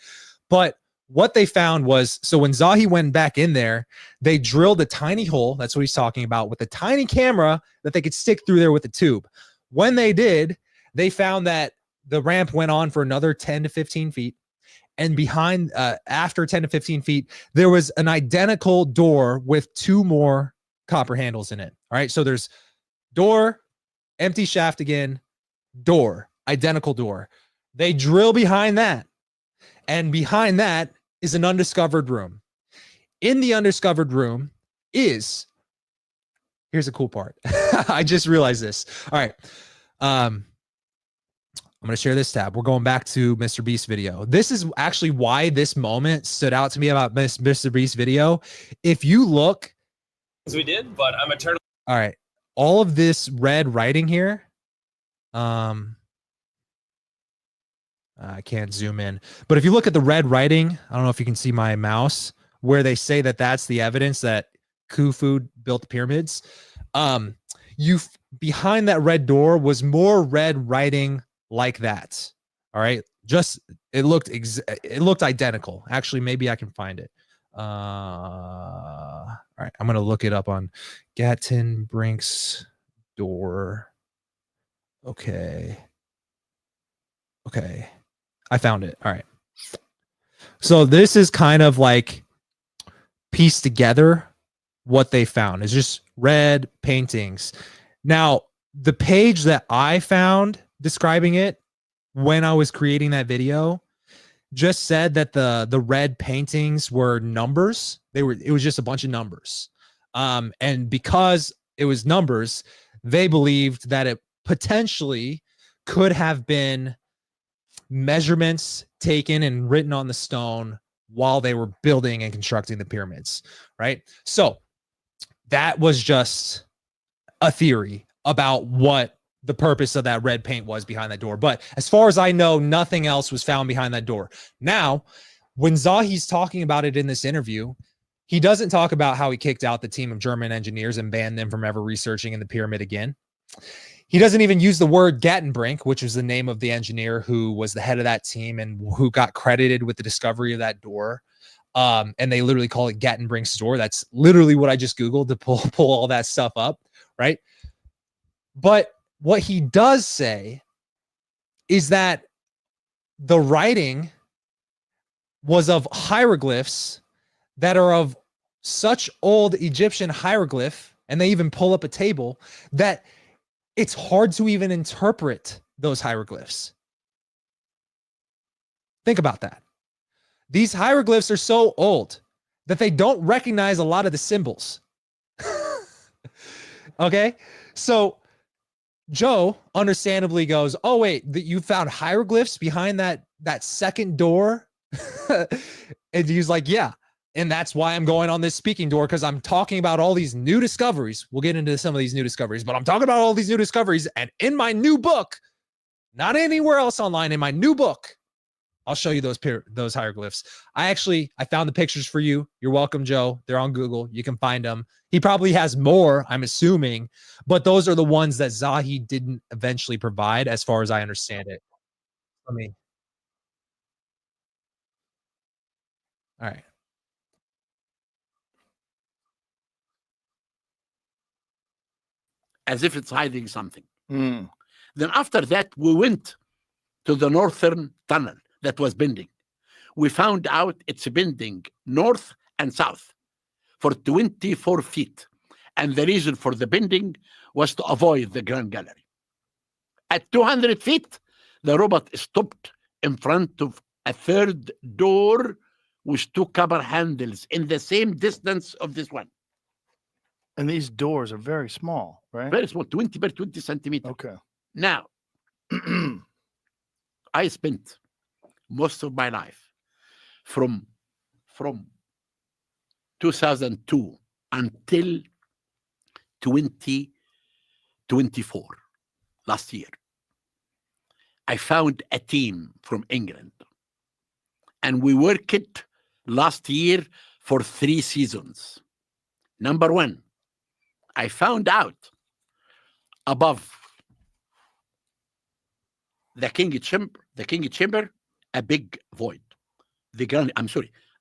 But what they found was, so when Zahi went back in there, they drilled a tiny hole. That's what he's talking about, with a tiny camera that they could stick through there with a tube. When they did, they found that the ramp went on for another 10 to 15 feet. And behind, after 10 to 15 feet, there was an identical door with 2 more copper handles in it. All right. So there's door, empty shaft again, door, identical door. They drill behind that. And behind that is an undiscovered room. In the undiscovered room is, here's a cool part. I just realized this. All right. I'm going to share this tab. We're going back to Mr. Beast's video. This is actually why this moment stood out to me about Mr. Beast's video. If you look, We did, but I'm eternally. all right, all of this red writing here, I can't zoom in, but if you look at the red writing, I don't know if you can see my mouse, where they say that that's the evidence that Khufu built the pyramids. Behind that red door was more red writing like that. All right, just it looked identical. Actually, maybe I can find it. All right, I'm gonna look it up on Gantenbrink's door. Okay, I found it. All right, so this is kind of like pieced together what they found. It's just red paintings. Now, the page that I found describing it when I was creating that video just said that the red paintings were numbers. It was just a bunch of numbers. And because it was numbers, they believed that it potentially could have been measurements taken and written on the stone while they were building and constructing the pyramids, right? So that was just a theory about what the purpose of that red paint was behind that door. But as far as I know, nothing else was found behind that door. Now, when Zahi's talking about it in this interview, he doesn't talk about how he kicked out the team of German engineers and banned them from ever researching in the pyramid again. He doesn't even use the word Gantenbrink, which was the name of the engineer who was the head of that team and who got credited with the discovery of that door. And they literally call it Gantenbrink's door. That's literally what I just Googled to pull all that stuff up, right? But what he does say is that the writing was of hieroglyphs that are of such old Egyptian hieroglyph, and they even pull up a table, that it's hard to even interpret those hieroglyphs. Think about that. These hieroglyphs are so old that they don't recognize a lot of the symbols. Okay? So Joe understandably goes, oh, wait, you found hieroglyphs behind that second door? And he's like, yeah. And that's why I'm going on this speaking tour, because I'm talking about all these new discoveries. We'll get into some of these new discoveries, but I'm talking about all these new discoveries. And in my new book, not anywhere else online, in my new book, I'll show you those hieroglyphs. I found the pictures for you. You're welcome, Joe. They're on Google. You can find them. He probably has more, I'm assuming, but those are the ones that Zahi didn't eventually provide, as far as I understand it. All right. As if it's hiding something. Mm. Then after that, we went to the northern tunnel that was bending. We found out it's bending north and south for 24 feet. And the reason for the bending was to avoid the Grand Gallery. At 200 feet, the robot stopped in front of a third door with two copper handles in the same distance of this one. And these doors are very small, right? Very small, 20 by 20 centimeters. Okay. Now, I spent most of my life from 2002 until 2024, last year. I found a team from England, and we worked last year for 3 seasons. Number one, I found out above the king chamber, a big void.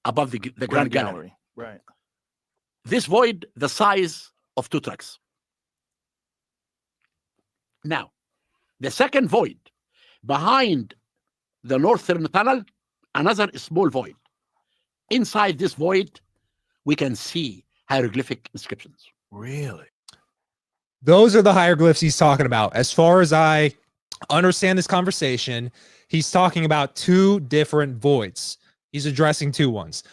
Above the Grand Gallery. Right. This void, the size of 2 trucks. Now, the second void, behind the northern tunnel, another small void. Inside this void, we can see hieroglyphic inscriptions. Really? Those are the hieroglyphs he's talking about. As far as I understand this conversation, he's talking about 2 different voids. He's addressing 2 ones.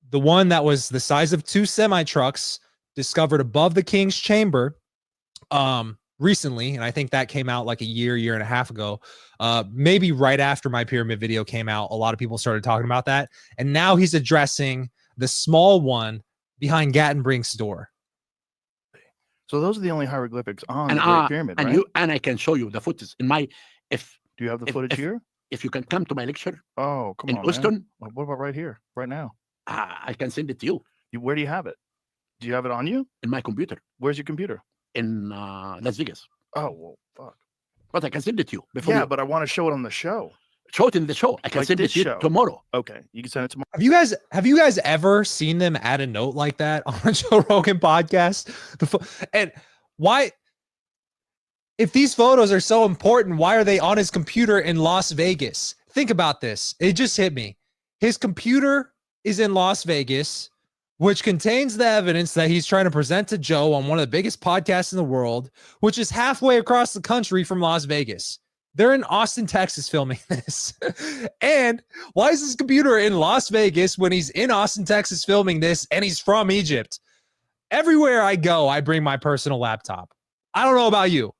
The one that was the size of 2 semi-trucks discovered above the king's chamber recently, and I think that came out like a year and a half ago. Maybe right after my pyramid video came out, a lot of people started talking about that. And now he's addressing the small one behind Gantenbrink's door. So those are the only hieroglyphics on the Great Pyramid, and right? I can show you the footage in my. Do you have the footage here? If you can come to my lecture. Oh, come in on, Houston. Man. What about right here, right now? I can send it to you. Where do you have it? Do you have it on you? in my computer Where's your computer? in Las Vegas. Oh, well, fuck. But I can send it to you before. Yeah, you but I want to show it on the show. show it in the show. I can Like send it this to you show. tomorrow. Okay, you can send it tomorrow. Have you guys ever seen them add a note like that on a Joe Rogan podcast? And why, if these photos are so important, why are they on his computer in Las Vegas? Think about this. It just hit me. His computer is in Las Vegas, which contains the evidence that he's trying to present to Joe on one of the biggest podcasts in the world, which is halfway across the country from Las Vegas. They're in Austin, Texas filming this. And why is his computer in Las Vegas when he's in Austin, Texas filming this and he's from Egypt? Everywhere I go, I bring my personal laptop. I don't know about you,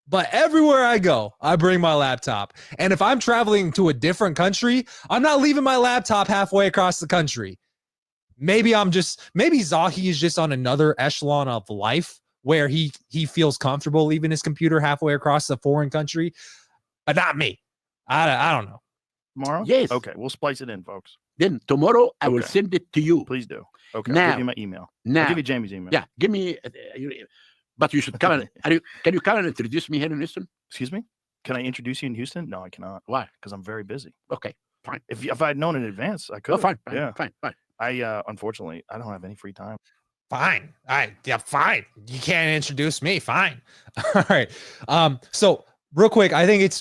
but everywhere I go, I bring my laptop. And if I'm traveling to a different country, I'm not leaving my laptop halfway across the country. Maybe Zahi is just on another echelon of life where he feels comfortable leaving his computer halfway across a foreign country, but not me. I don't know. Tomorrow? Yes. Okay, we'll splice it in, folks. Then tomorrow I will Okay. send it to you. Please do. Okay, I'll Now. give you my email. Now, I'll give you Jamie's email. yeah, give me. But you should come and can you come and introduce me here in Houston? Excuse me? Can I introduce you in Houston? No, I cannot. Why? Because I'm very busy. Okay, fine. If I'd known in advance, I could. Oh, fine, fine, Yeah. fine. Unfortunately, I don't have any free time. Fine. Fine. You can't introduce me. Fine. All right. So real quick, I think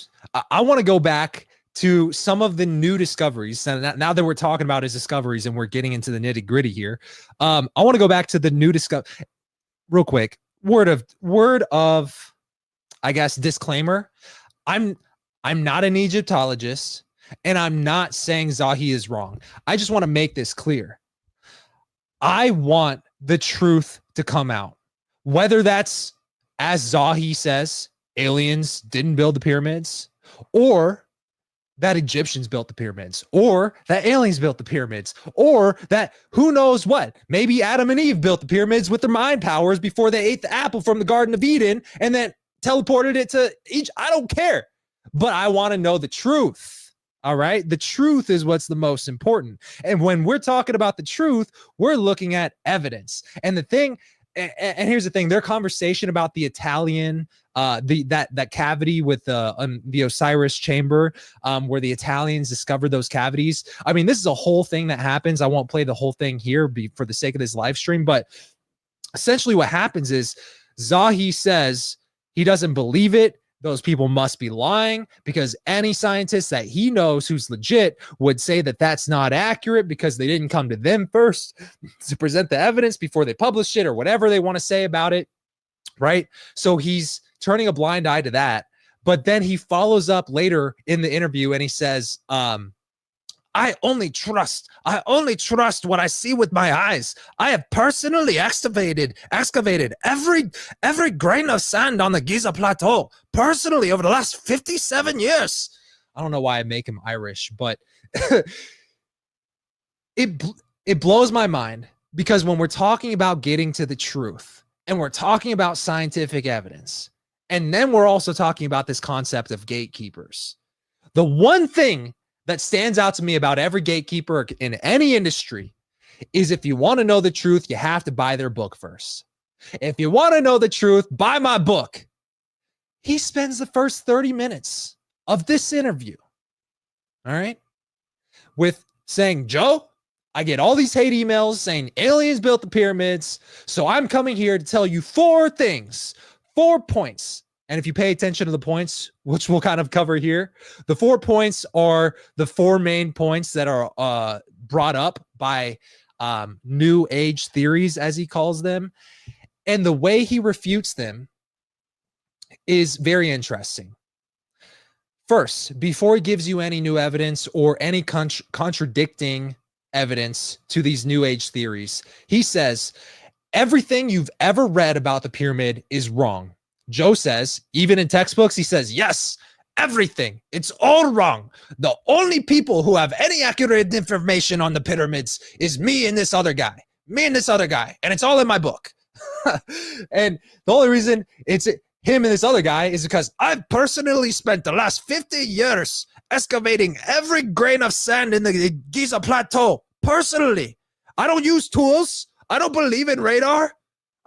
I want to go back to some of the new discoveries. And now that we're talking about his discoveries and we're getting into the nitty gritty here, I want to go back to the new discovery real quick. Word of, I guess, disclaimer. I'm not an Egyptologist and I'm not saying Zahi is wrong. I just want to make this clear. I want the truth to come out, whether that's, as Zahi says, aliens didn't build the pyramids, or that Egyptians built the pyramids, or that aliens built the pyramids, or that who knows what, maybe Adam and Eve built the pyramids with their mind powers before they ate the apple from the Garden of Eden and then teleported it to each. I don't care, but I want to know the truth. All right. The truth is what's the most important. And when we're talking about the truth, we're looking at evidence. And the thing, and here's the thing, their conversation about the Italian, that cavity with the Osiris chamber, where the Italians discovered those cavities. I mean, this is a whole thing that happens. I won't play the whole thing here for the sake of this live stream, but essentially what happens is Zahi says he doesn't believe it. Those people must be lying, because any scientist that he knows who's legit would say that that's not accurate because they didn't come to them first to present the evidence before they published it or whatever they want to say about it. Right. So he's turning a blind eye to that. But then he follows up later in the interview and he says, I only trust what I see with my eyes. I have personally excavated every grain of sand on the Giza Plateau personally over the last 57 years. I don't know why I make him Irish, but it blows my mind, because when we're talking about getting to the truth and we're talking about scientific evidence, and then we're also talking about this concept of gatekeepers, the one thing that stands out to me about every gatekeeper in any industry is, if you want to know the truth, you have to buy their book first. If you want to know the truth, buy my book. He spends the first 30 minutes of this interview, all right, with saying, Joe, I get all these hate emails saying aliens built the pyramids, so I'm coming here to tell you 4 things, 4 points. And if you pay attention to the points, which we'll kind of cover here, the 4 points are the 4 main points that are brought up by New Age theories, as he calls them. And the way he refutes them is very interesting. First, before he gives you any new evidence or any contradicting evidence to these New Age theories, he says, everything you've ever read about the pyramid is wrong. Joe says, even in textbooks, he says, yes, everything. It's all wrong. The only people who have any accurate information on the pyramids is me and this other guy. And it's all in my book. And the only reason it's him and this other guy is because I've personally spent the last 50 years excavating every grain of sand in the Giza Plateau. Personally. I don't use tools. I don't believe in radar.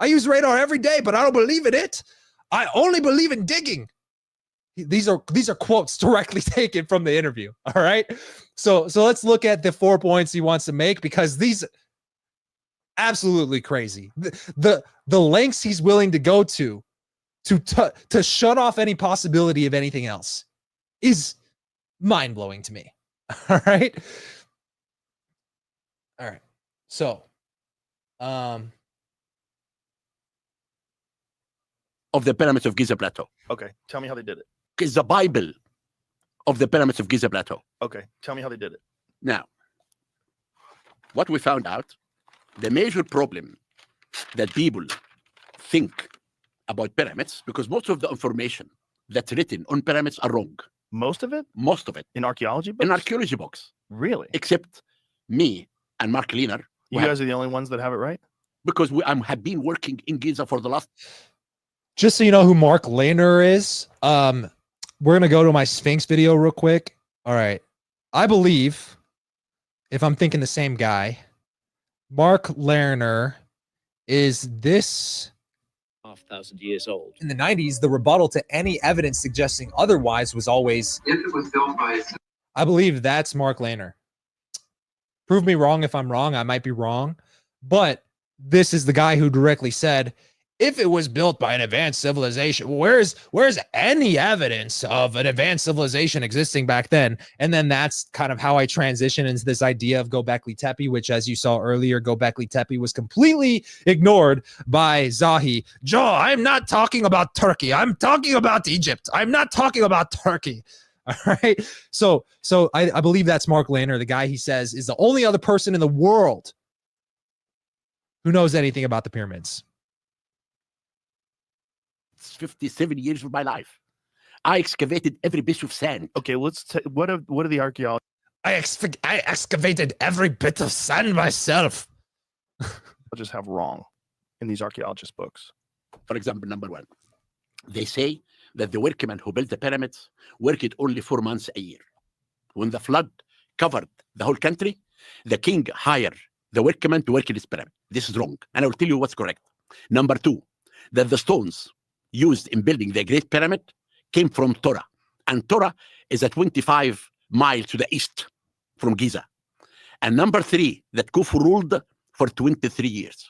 I use radar every day, but I don't believe in it. I only believe in digging. These are quotes directly taken from the interview. All right. So let's look at the 4 points he wants to make, because these absolutely crazy. The lengths he's willing to go to shut off any possibility of anything else is mind-blowing to me. All right. So of the pyramids of Giza Plateau. Okay, tell me how they did it. It's the Bible of the pyramids of Giza Plateau. Okay, tell me how they did it. Now, what we found out, the major problem that people think about pyramids, because most of the information that's written on pyramids are wrong. Most of it? Most of it. In archaeology books? In archaeology books. Really? Except me and Mark Lehner. You guys are the only ones that have it right? Because we have been working in Giza for the last... Just so you know who Mark Lehner is, we're going to go to my Sphinx video real quick. All right. I believe, if I'm thinking the same guy, Mark Lehner is this... 1,000 years old. In the 90s, the rebuttal to any evidence suggesting otherwise was always... If it was built by... I believe that's Mark Lehner. Prove me wrong if I'm wrong. I might be wrong. But this is the guy who directly said, if it was built by an advanced civilization, where's any evidence of an advanced civilization existing back then? And then that's kind of how I transition into this idea of Göbekli Tepe, which, as you saw earlier, Göbekli Tepe was completely ignored by Zahi. Joe, I'm not talking about Turkey. I'm talking about Egypt. I'm not talking about Turkey. All right. So I believe that's Mark Lehner, the guy he says is the only other person in the world who knows anything about the pyramids. 57 years of my life. I excavated every bit of sand. Okay, what are the archaeologists? I excavated every bit of sand myself. I'll just have wrong in these archaeologist books. For example, number one, they say that the workmen who built the pyramids worked only 4 months a year. When the flood covered the whole country, the king hired the workmen to work in his pyramid. This is wrong, and I will tell you what's correct. Number two, that the stones used in building the Great Pyramid came from Torah. And Torah is a 25 miles to the east from Giza. And number three, that Khufu ruled for 23 years.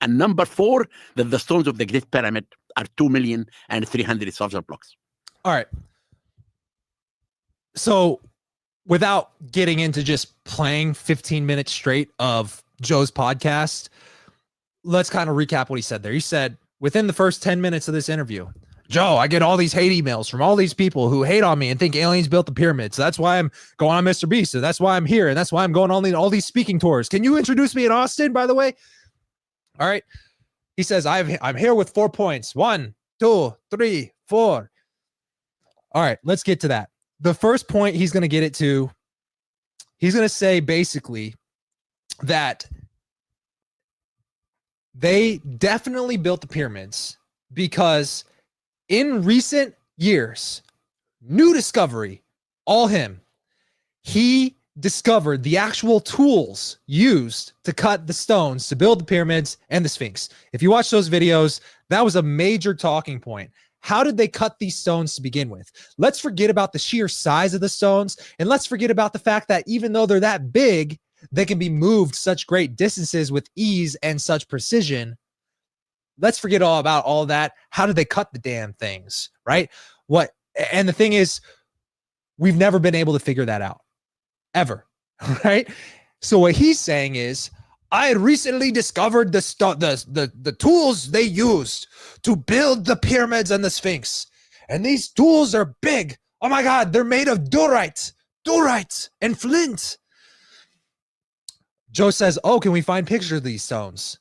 And number four, that the stones of the Great Pyramid are 2,300,000 blocks. All right. So without getting into just playing 15 minutes straight of Joe's podcast, let's kind of recap what he said there. He said, within the first 10 minutes of this interview, Joe, I get all these hate emails from all these people who hate on me and think aliens built the pyramids. So that's why I'm going on Mr. Beast. So that's why I'm here. And that's why I'm going on all these speaking tours. Can you introduce me in Austin, by the way? All right. He says, I'm here with 4 points. 1, 2, 3, 4. All right, let's get to that. The first point he's going to get it to, he's going to say basically that they definitely built the pyramids because in recent years, new discovery, all him, he discovered the actual tools used to cut the stones to build the pyramids and the Sphinx. If you watch those videos, that was a major talking point. How did they cut these stones to begin with? Let's forget about the sheer size of the stones, and let's forget about the fact that even though they're that big, they can be moved such great distances with ease and such precision. Let's forget all about all that. How did they cut the damn things, right? And the thing is, we've never been able to figure that out, ever, right? So what he's saying is, I had recently discovered the tools they used to build the pyramids and the Sphinx. And these tools are big. Oh my God, they're made of diorite and flint. Joe says, oh, can we find pictures of these stones?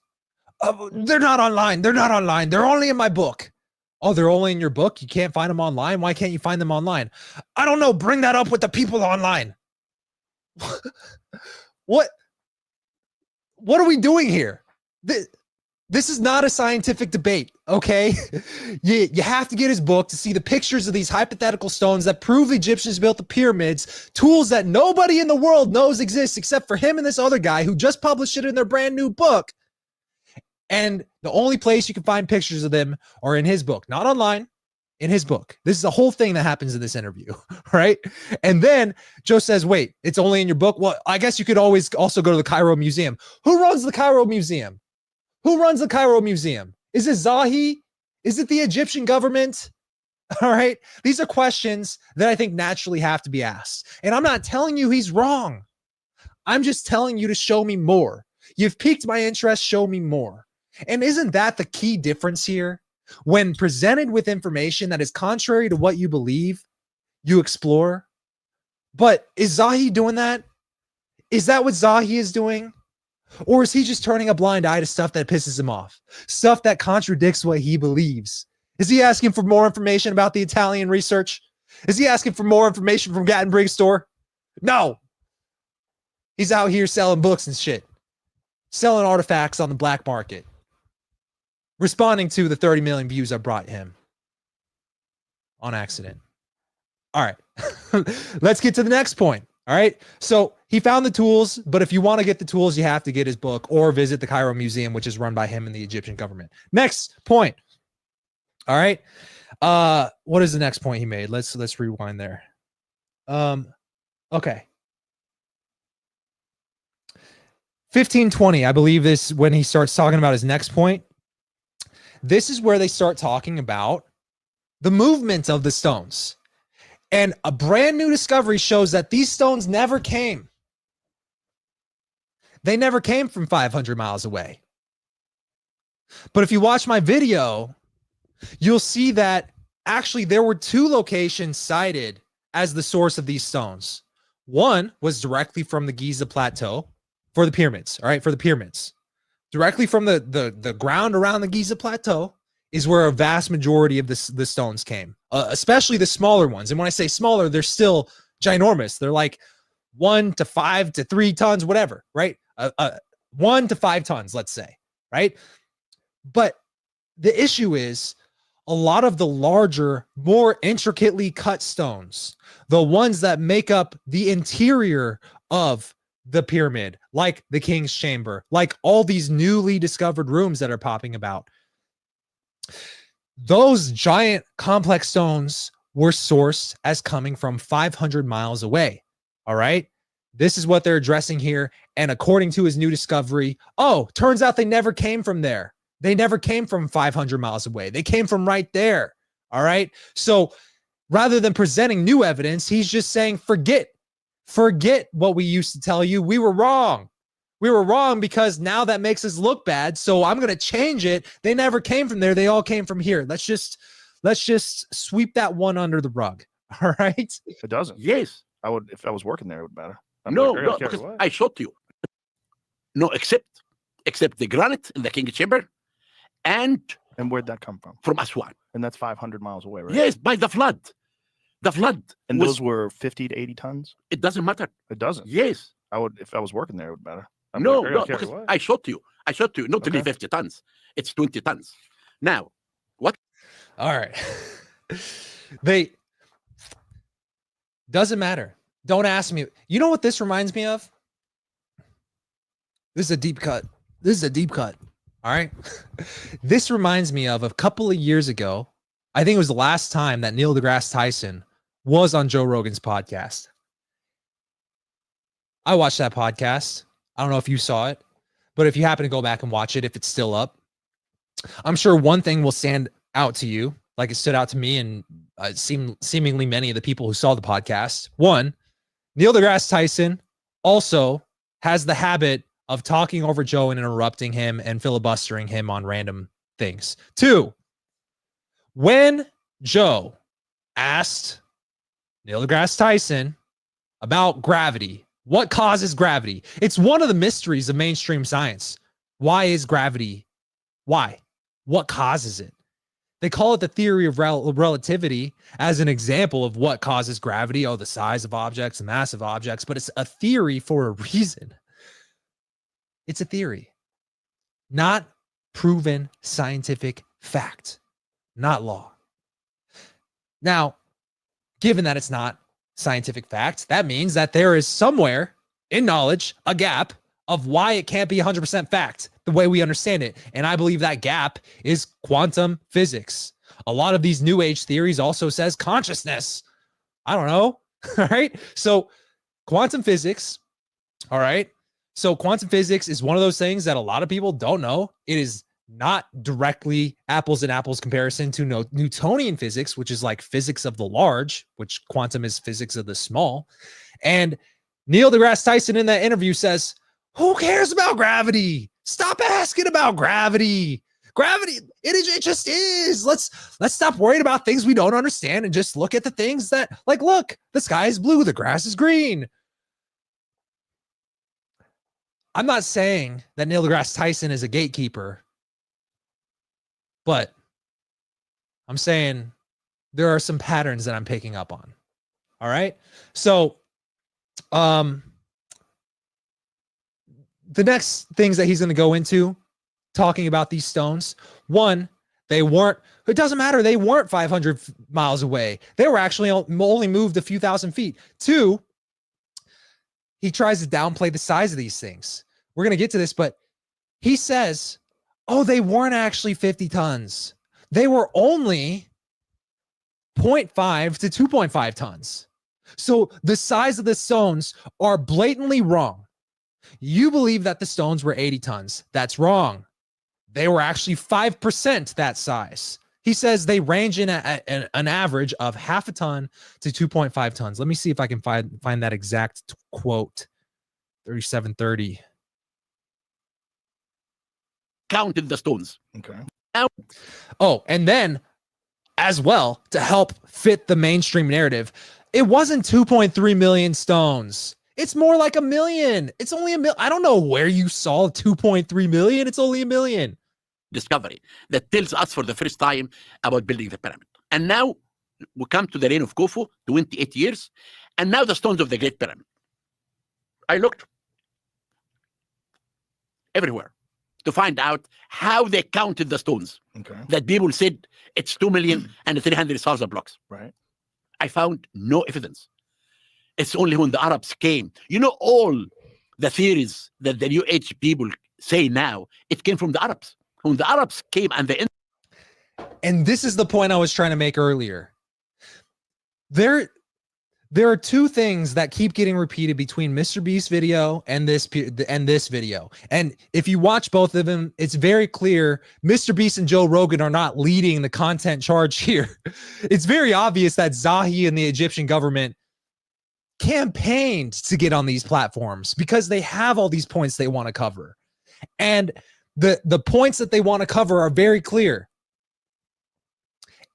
They're not online. They're only in my book. Oh, they're only in your book? You can't find them online? Why can't you find them online? I don't know. Bring that up with the people online. What are we doing here? This is not a scientific debate, okay? You have to get his book to see the pictures of these hypothetical stones that prove the Egyptians built the pyramids, tools that nobody in the world knows exist except for him and this other guy who just published it in their brand new book. And the only place you can find pictures of them are in his book, not online, in his book. This is the whole thing that happens in this interview, right? And then Joe says, wait, it's only in your book? Well, I guess you could always also go to the Cairo Museum. Who runs the Cairo Museum? Who runs the Cairo Museum? Is it Zahi? Is it the Egyptian government? All right. These are questions that I think naturally have to be asked. And I'm not telling you he's wrong. I'm just telling you to show me more. You've piqued my interest. Show me more. And isn't that the key difference here? When presented with information that is contrary to what you believe, you explore. But is Zahi doing that? Is that what Zahi is doing? Or is he just turning a blind eye to stuff that pisses him off? Stuff that contradicts what he believes? Is he asking for more information about the Italian research? Is he asking for more information from Gantenbrink store? No. He's out here selling books and shit. Selling artifacts on the black market. Responding to the 30 million views I brought him. On accident. All right. Let's get to the next point. All right. So he found the tools, but if you want to get the tools, you have to get his book or visit the Cairo Museum, which is run by him and the Egyptian government. Next point. All right. What is the next point he made? Let's rewind there. Okay. 1520, I believe this when he starts talking about his next point. This is where they start talking about the movement of the stones. And a brand new discovery shows that these stones never came. They never came from 500 miles away. But if you watch my video, you'll see that actually there were two locations cited as the source of these stones. One was directly from the Giza Plateau for the pyramids, all right, for the pyramids. Directly from the ground around the Giza Plateau is where a vast majority of the stones came, especially the smaller ones. And when I say smaller, they're still ginormous. They're like 1 to 5 to 3 tons, whatever, right? 1 to 5 tons, let's say, right? But the issue is a lot of the larger, more intricately cut stones, the ones that make up the interior of the pyramid, like the King's Chamber, like all these newly discovered rooms that are popping about. Those giant complex stones were sourced as coming from 500 miles away. All right. This is what they're addressing here. And according to his new discovery, turns out they never came from there. They never came from 500 miles away. They came from right there. All right. So rather than presenting new evidence, he's just saying, forget what we used to tell you. We were wrong. We were wrong because now that makes us look bad. So I'm going to change it. They never came from there. They all came from here. Let's just sweep that one under the rug. All right. It doesn't. Yes. I would, if I was working there, it would matter. No, because I showed you. No, except the granite in the King's Chamber and where'd that come from? From Aswan. And that's 500 miles away, right? Yes, by the flood. The flood. And those were 50 to 80 tons? It doesn't matter. It doesn't. Yes. I would, if I was working there, it would matter. No, because I showed you. Not really 50 tons. It's 20 tons. Now, what? All right. Doesn't matter. Don't ask me. You know what this reminds me of? This is a deep cut. All right. This reminds me of a couple of years ago. I think it was the last time that Neil deGrasse Tyson was on Joe Rogan's podcast. I watched that podcast. I don't know if you saw it, but if you happen to go back and watch it, if it's still up, I'm sure one thing will stand out to you, like it stood out to me and seemingly many of the people who saw the podcast. One, Neil deGrasse Tyson also has the habit of talking over Joe and interrupting him and filibustering him on random things. Two, when Joe asked Neil deGrasse Tyson about gravity, what causes gravity? It's one of the mysteries of mainstream science. Why is gravity? Why? What causes it? They call it the theory of relativity as an example of what causes gravity. The size of objects, the mass of objects, but it's a theory for a reason. It's a theory, not proven scientific fact, not law. Now, given that it's not scientific fact, that means that there is somewhere in knowledge a gap of why it can't be 100% fact the way we understand it. And I believe that gap is quantum physics. A lot of these new age theories also says consciousness. I don't know. All right. So quantum physics. All right. So quantum physics is one of those things that a lot of people don't know. It is not directly apples and apples comparison to Newtonian physics, which is like physics of the large, which quantum is physics of the small. And Neil deGrasse Tyson in that interview says, who cares about gravity? Stop asking about gravity. Gravity, it just is. Let's stop worrying about things we don't understand and just look at the things that, like, look, the sky is blue, the grass is green. I'm not saying that Neil deGrasse Tyson is a gatekeeper, but I'm saying there are some patterns that I'm picking up on. All right. So, the next things that he's going to go into talking about these stones, one, it doesn't matter. They weren't 500 miles away. They were actually only moved a few thousand feet. Two, he tries to downplay the size of these things. We're going to get to this, but he says, oh, they weren't actually 50 tons. They were only 0.5 to 2.5 tons. So the size of the stones are blatantly wrong. You believe that the stones were 80 tons. That's wrong. They were actually 5% that size. He says they range in an average of half a ton to 2.5 tons. Let me see if I can find that exact quote. 3730. Counted the stones. Okay. Oh, and then as well, to help fit the mainstream narrative, it wasn't 2.3 million stones. It's more like 1 million. It's only 1 million. I don't know where you saw 2.3 million. It's only 1 million. Discovery that tells us for the first time about building the pyramid. And now we come to the reign of Khufu, 28 years, and now the stones of the Great Pyramid. I looked everywhere to find out how they counted the stones. Okay. That people said it's 2 million and 300,000 blocks. Right. I found no evidence. It's only when the Arabs came. You know, all the theories that the New Age people say now, it came from the Arabs. When the Arabs came and this is the point I was trying to make earlier. There are two things that keep getting repeated between Mr. Beast's video and this video. And if you watch both of them, it's very clear Mr. Beast and Joe Rogan are not leading the content charge here. It's very obvious that Zahi and the Egyptian government campaigned to get on these platforms because they have all these points they want to cover. And the points that they want to cover are very clear.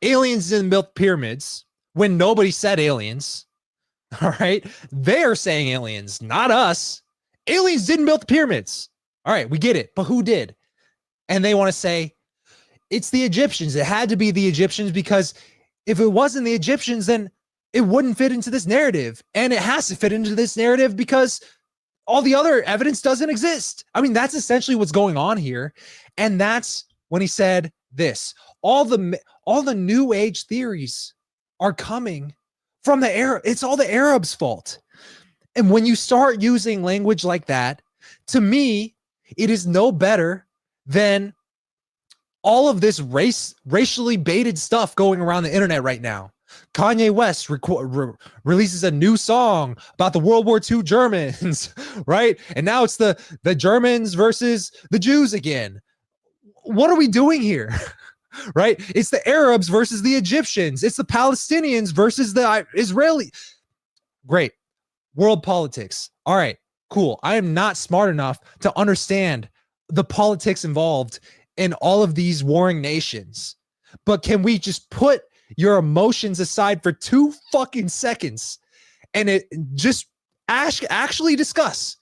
Aliens didn't build pyramids when nobody said aliens. All right. They're saying aliens, not us. Aliens didn't build the pyramids. All right. We get it. But who did? And they want to say it's the Egyptians. It had to be the Egyptians because if it wasn't the Egyptians, then it wouldn't fit into this narrative. And it has to fit into this narrative because all the other evidence doesn't exist. I mean, that's essentially what's going on here. And that's when he said this. All the new age theories are coming from the Arab. It's all the Arabs' fault. And when you start using language like that, to me, it is no better than all of this racially baited stuff going around the internet right now. Kanye West releases a new song about the World War II Germans, right? And now it's the Germans versus the Jews again. What are we doing here? Right? It's the Arabs versus the Egyptians. It's the Palestinians versus the Israeli. Great. World politics. All right, cool. I am not smart enough to understand the politics involved in all of these warring nations. But can we just put your emotions aside for 2 fucking seconds and just actually discuss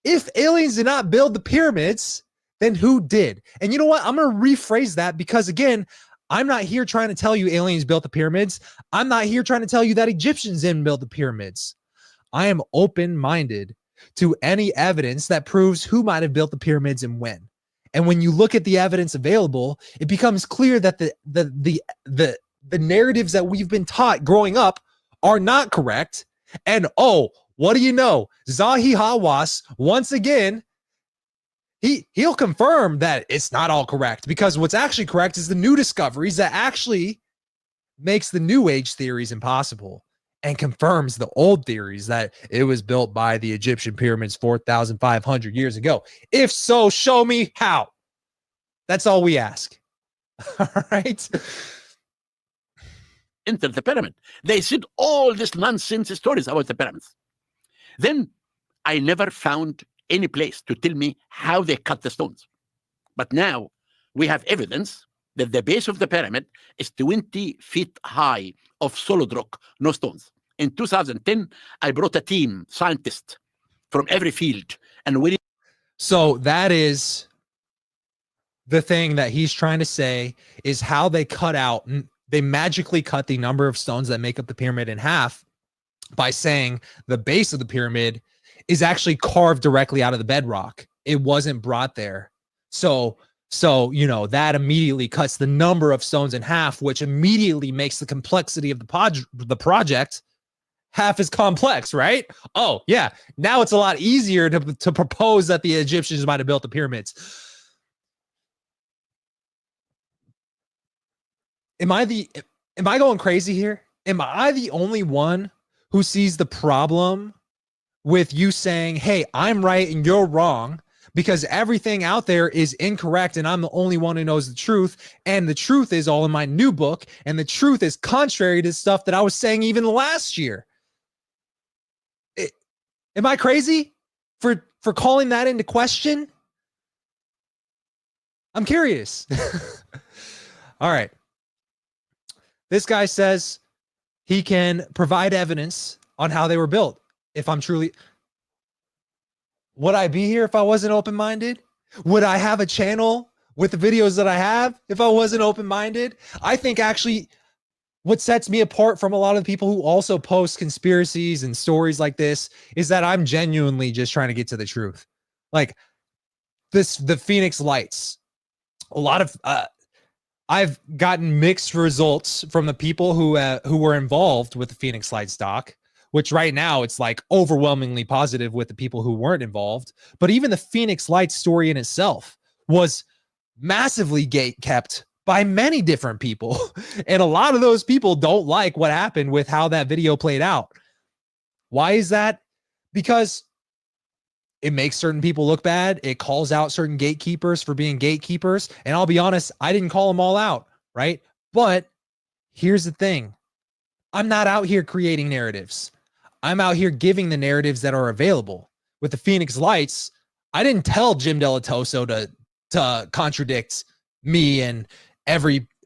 if aliens did not build the pyramids, then who did? And you know what? I'm going to rephrase that because again, I'm not here trying to tell you aliens built the pyramids. I'm not here trying to tell you that Egyptians didn't build the pyramids. I am open-minded to any evidence that proves who might have built the pyramids and when. And when you look at the evidence available, it becomes clear that the narratives that we've been taught growing up are not correct. And oh, what do you know? Zahi Hawass once again he'll confirm that it's not all correct, because what's actually correct is the new discoveries that actually makes the new age theories impossible and confirms the old theories that it was built by the Egyptian pyramids 4,500 years ago. If so, show me how. That's all we ask. All right. Enter the pyramid. They said all this nonsense stories about the pyramids. Then I never found any place to tell me how they cut the stones. But now we have evidence that the base of the pyramid is 20 feet high of solid rock, no stones. In 2010, I brought a team, scientists from every field, and we. So that is the thing that he's trying to say, is how they cut out, they magically cut the number of stones that make up the pyramid in half by saying the base of the pyramid is actually carved directly out of the bedrock. It wasn't brought there. So, you know, that immediately cuts the number of stones in half, which immediately makes the complexity of the project half as complex, right? Oh, yeah. Now it's a lot easier to propose that the Egyptians might have built the pyramids. Am I going crazy here? Am I the only one who sees the problem with you saying, hey, I'm right and you're wrong, because everything out there is incorrect and I'm the only one who knows the truth, and the truth is all in my new book, and the truth is contrary to stuff that I was saying even last year? Am I crazy for calling that into question? I'm curious. All right. This guy says he can provide evidence on how they were built. If I'm truly, would I be here if I wasn't open-minded? Would I have a channel with the videos that I have if I wasn't open-minded? I think actually what sets me apart from a lot of the people who also post conspiracies and stories like this is that I'm genuinely just trying to get to the truth. Like the Phoenix Lights, a lot of, I've gotten mixed results from the people who were involved with the Phoenix Lights doc, which right now it's like overwhelmingly positive with the people who weren't involved. But even the Phoenix Lights story in itself was massively gate kept by many different people. And a lot of those people don't like what happened with how that video played out. Why is that? Because it makes certain people look bad. It calls out certain gatekeepers for being gatekeepers. And I'll be honest, I didn't call them all out, right? But here's the thing. I'm not out here creating narratives. I'm out here giving the narratives that are available. With the Phoenix Lights, I didn't tell Jim Delatoso to contradict me and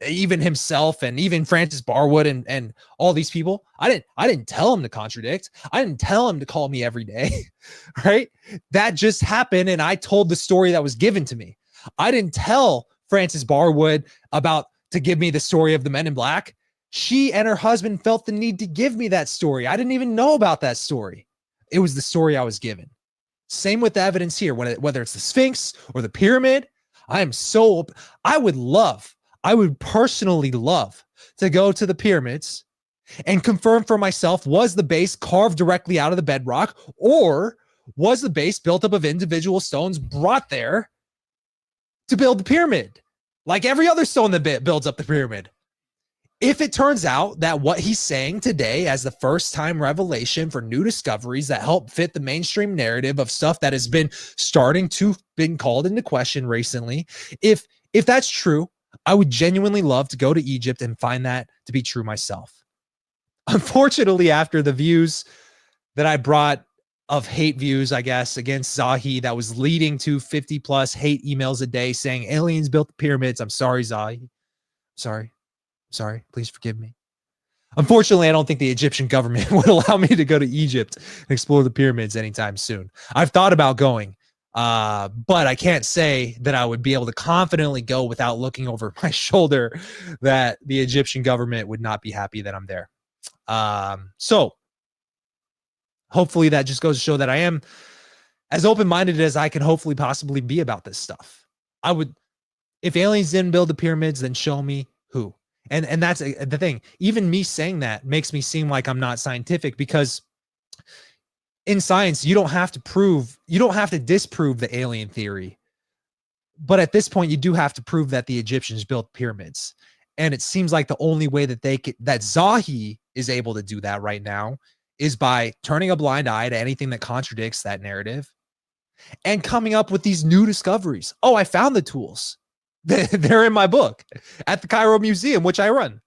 even himself and even Francis Barwood and all these people. I didn't tell him to contradict. I didn't tell him to call me every day, right? That just happened, and I told the story that was given to me. I didn't tell Francis Barwood to give me the story of the Men in Black. She and her husband felt the need to give me that story. I didn't even know about that story. It was the story I was given. Same with the evidence here, whether it's the Sphinx or the pyramid. I would personally love to go to the pyramids and confirm for myself, was the base carved directly out of the bedrock, or was the base built up of individual stones brought there to build the pyramid, like every other stone that builds up the pyramid? If it turns out that what he's saying today as the first time revelation for new discoveries that help fit the mainstream narrative of stuff that has been starting to been called into question recently, if that's true, I would genuinely love to go to Egypt and find that to be true myself. Unfortunately, after the views that I brought of hate views, I guess, against Zahi, that was leading to 50 plus hate emails a day saying aliens built the pyramids. I'm sorry, Zahi. Sorry, please forgive me. Unfortunately, I don't think the Egyptian government would allow me to go to Egypt and explore the pyramids anytime soon. I've thought about going, but I can't say that I would be able to confidently go without looking over my shoulder that the Egyptian government would not be happy that I'm there. So hopefully that just goes to show that I am as open-minded as I can hopefully possibly be about this stuff. If aliens didn't build the pyramids, then show me who. And that's the thing. Even me saying that makes me seem like I'm not scientific, because in science, you don't have to disprove the alien theory. But at this point, you do have to prove that the Egyptians built pyramids. And it seems like the only way that that Zahi is able to do that right now is by turning a blind eye to anything that contradicts that narrative and coming up with these new discoveries. Oh, I found the tools. They're in my book at the Cairo Museum, which I run.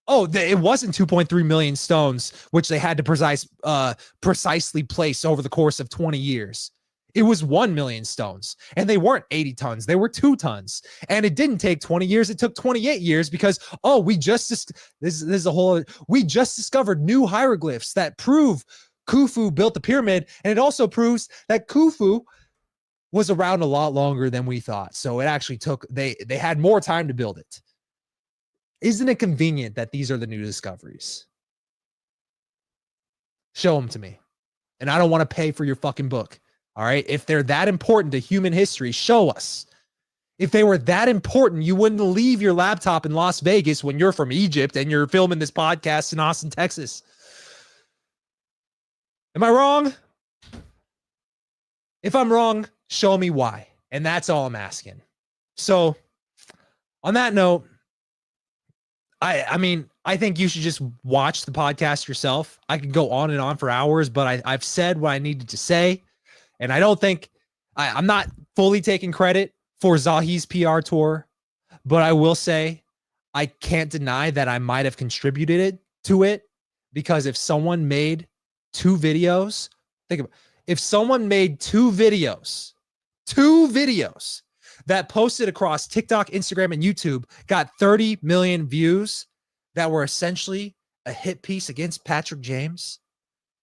Oh, it wasn't 2.3 million stones, which they had to precisely place over the course of 20 years. It was 1 million stones, and they weren't 80 tons. They were 2 tons, and it didn't take 20 years. It took 28 years because, we just discovered new hieroglyphs that prove Khufu built the pyramid, and it also proves that Khufu was around a lot longer than we thought. So it actually took, they had more time to build it. Isn't it convenient that these are the new discoveries? Show them to me. And I don't want to pay for your fucking book. All right. If they're that important to human history, show us. If they were that important, you wouldn't leave your laptop in Las Vegas when you're from Egypt and you're filming this podcast in Austin, Texas. Am I wrong? If I'm wrong, show me why. And that's all I'm asking. So on that note, I mean, I think you should just watch the podcast yourself. I could go on and on for hours, but I've said what I needed to say. And I don't think I'm not fully taking credit for Zahi's PR tour, but I will say I can't deny that I might have contributed to it, because if someone made 2 videos, think about if someone made 2 videos that posted across TikTok, Instagram, and YouTube, got 30 million views that were essentially a hit piece against Patrick James,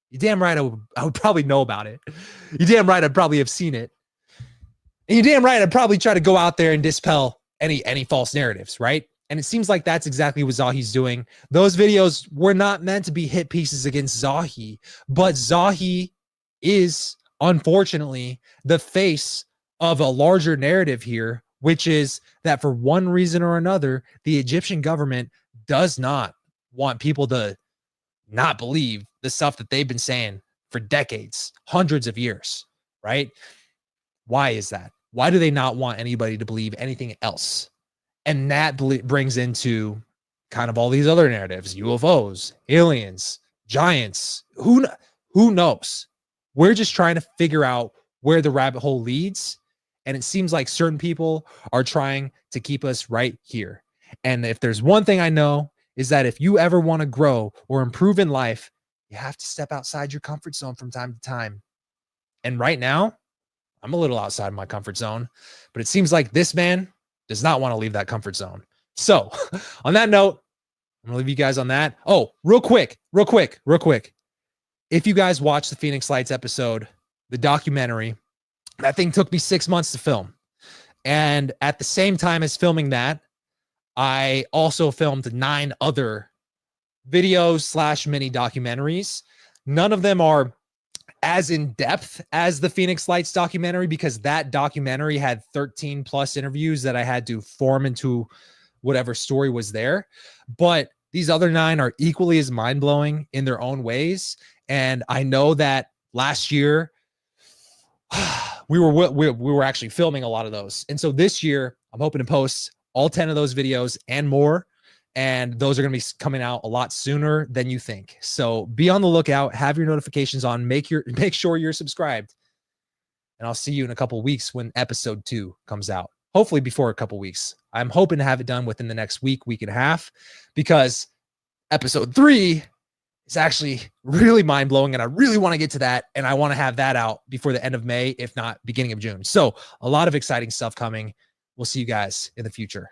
you damn right I would probably know about it. You damn right I'd probably have seen it. And you damn right I'd probably try to go out there and dispel any false narratives, right? And it seems like that's exactly what Zahi's doing. Those videos were not meant to be hit pieces against Zahi, but Zahi is unfortunately the face of a larger narrative here, which is that for one reason or another, the Egyptian government does not want people to not believe the stuff that they've been saying for decades, hundreds of years, right? Why is that? Why do they not want anybody to believe anything else? And that brings into kind of all these other narratives, UFOs, aliens, giants, who knows? We're just trying to figure out where the rabbit hole leads. And it seems like certain people are trying to keep us right here. And if there's one thing I know, is that if you ever want to grow or improve in life, you have to step outside your comfort zone from time to time. And right now, I'm a little outside my comfort zone, but it seems like this man does not want to leave that comfort zone. So on that note, I'm gonna leave you guys on that. Oh, real quick. If you guys watch the Phoenix Lights episode, the documentary, that thing took me 6 months to film. And at the same time as filming that, I also filmed 9 other videos / mini documentaries. None of them are as in depth as the Phoenix Lights documentary, because that documentary had 13 plus interviews that I had to form into whatever story was there. But these other 9 are equally as mind-blowing in their own ways. And I know that last year we were actually filming a lot of those. And so this year I'm hoping to post all 10 of those videos and more. And those are going to be coming out a lot sooner than you think. So be on the lookout, have your notifications on, make sure you're subscribed. And I'll see you in a couple of weeks when episode 2 comes out. Hopefully before a couple of weeks. I'm hoping to have it done within the next week and a half, because episode 3 is actually really mind-blowing, and I really want to get to that, and I want to have that out before the end of May, if not beginning of June. So a lot of exciting stuff coming. We'll see you guys in the future.